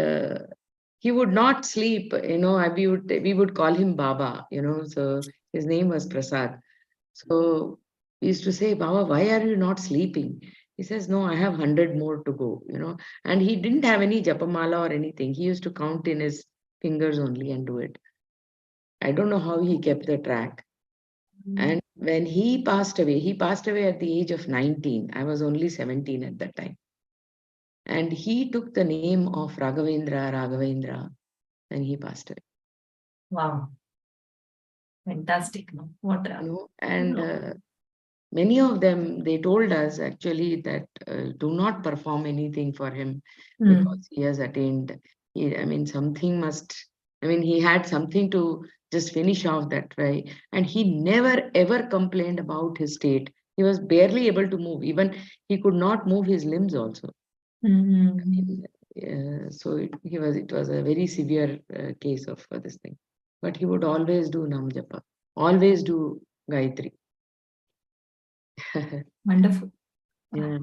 he would not sleep, we would call him Baba, so his name was Prasad. So we used to say, Baba, why are you not sleeping? He says, no, I have 100 more to go, and he didn't have any Japamala or anything. He used to count in his fingers only and do it. I don't know how he kept the track. And when he passed away at the age of 19. I was only 17 at that time. And he took the name of Raghavendra, and he passed away. Wow. Fantastic. No? What many of them, they told us actually that do not perform anything for him because he has attained, he had something to just finish off that way. And he never ever complained about his state. He was barely able to move. Even he could not move his limbs also. So it was a very severe case of this thing. But he would always do Nam Japa, always do Gayatri. Wonderful. Yeah.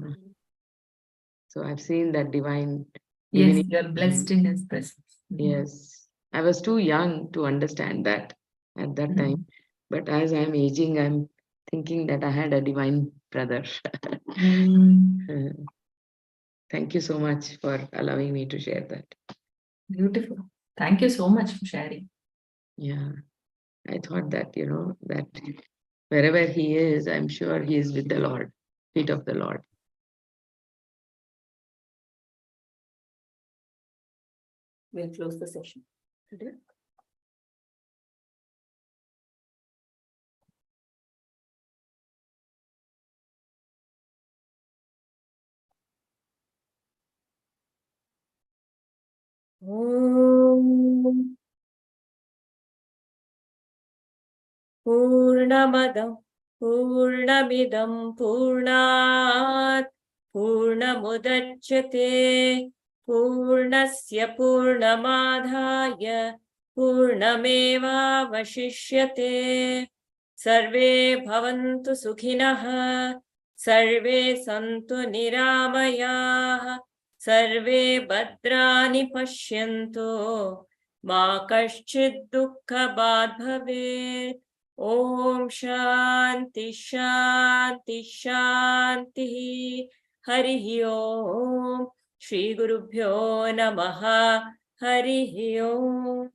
So I've seen that divine. Yes, you're blessed in his presence. Yes. I was too young to understand that at that time. But as I'm aging, I'm thinking that I had a divine brother. Thank you so much for allowing me to share that. Beautiful. Thank you so much for sharing. Yeah. I thought that, that wherever he is, I'm sure he is with the Lord, feet of the Lord. We'll close the session. Om Purnamadam Purnamidam Purnat Purnamudachyate Purnasya Purnamadhaya Purnameva Vashishyate Sarve Bhavantu Sukhinah Sarve Santu Niramayah Sarve Bhadrani Pashyanto Ma Kaschid Dukkha Bad Bhavet. Om Shanti Shanti Shanti Hari Om Shri Gurubhyo Namaha Hari Om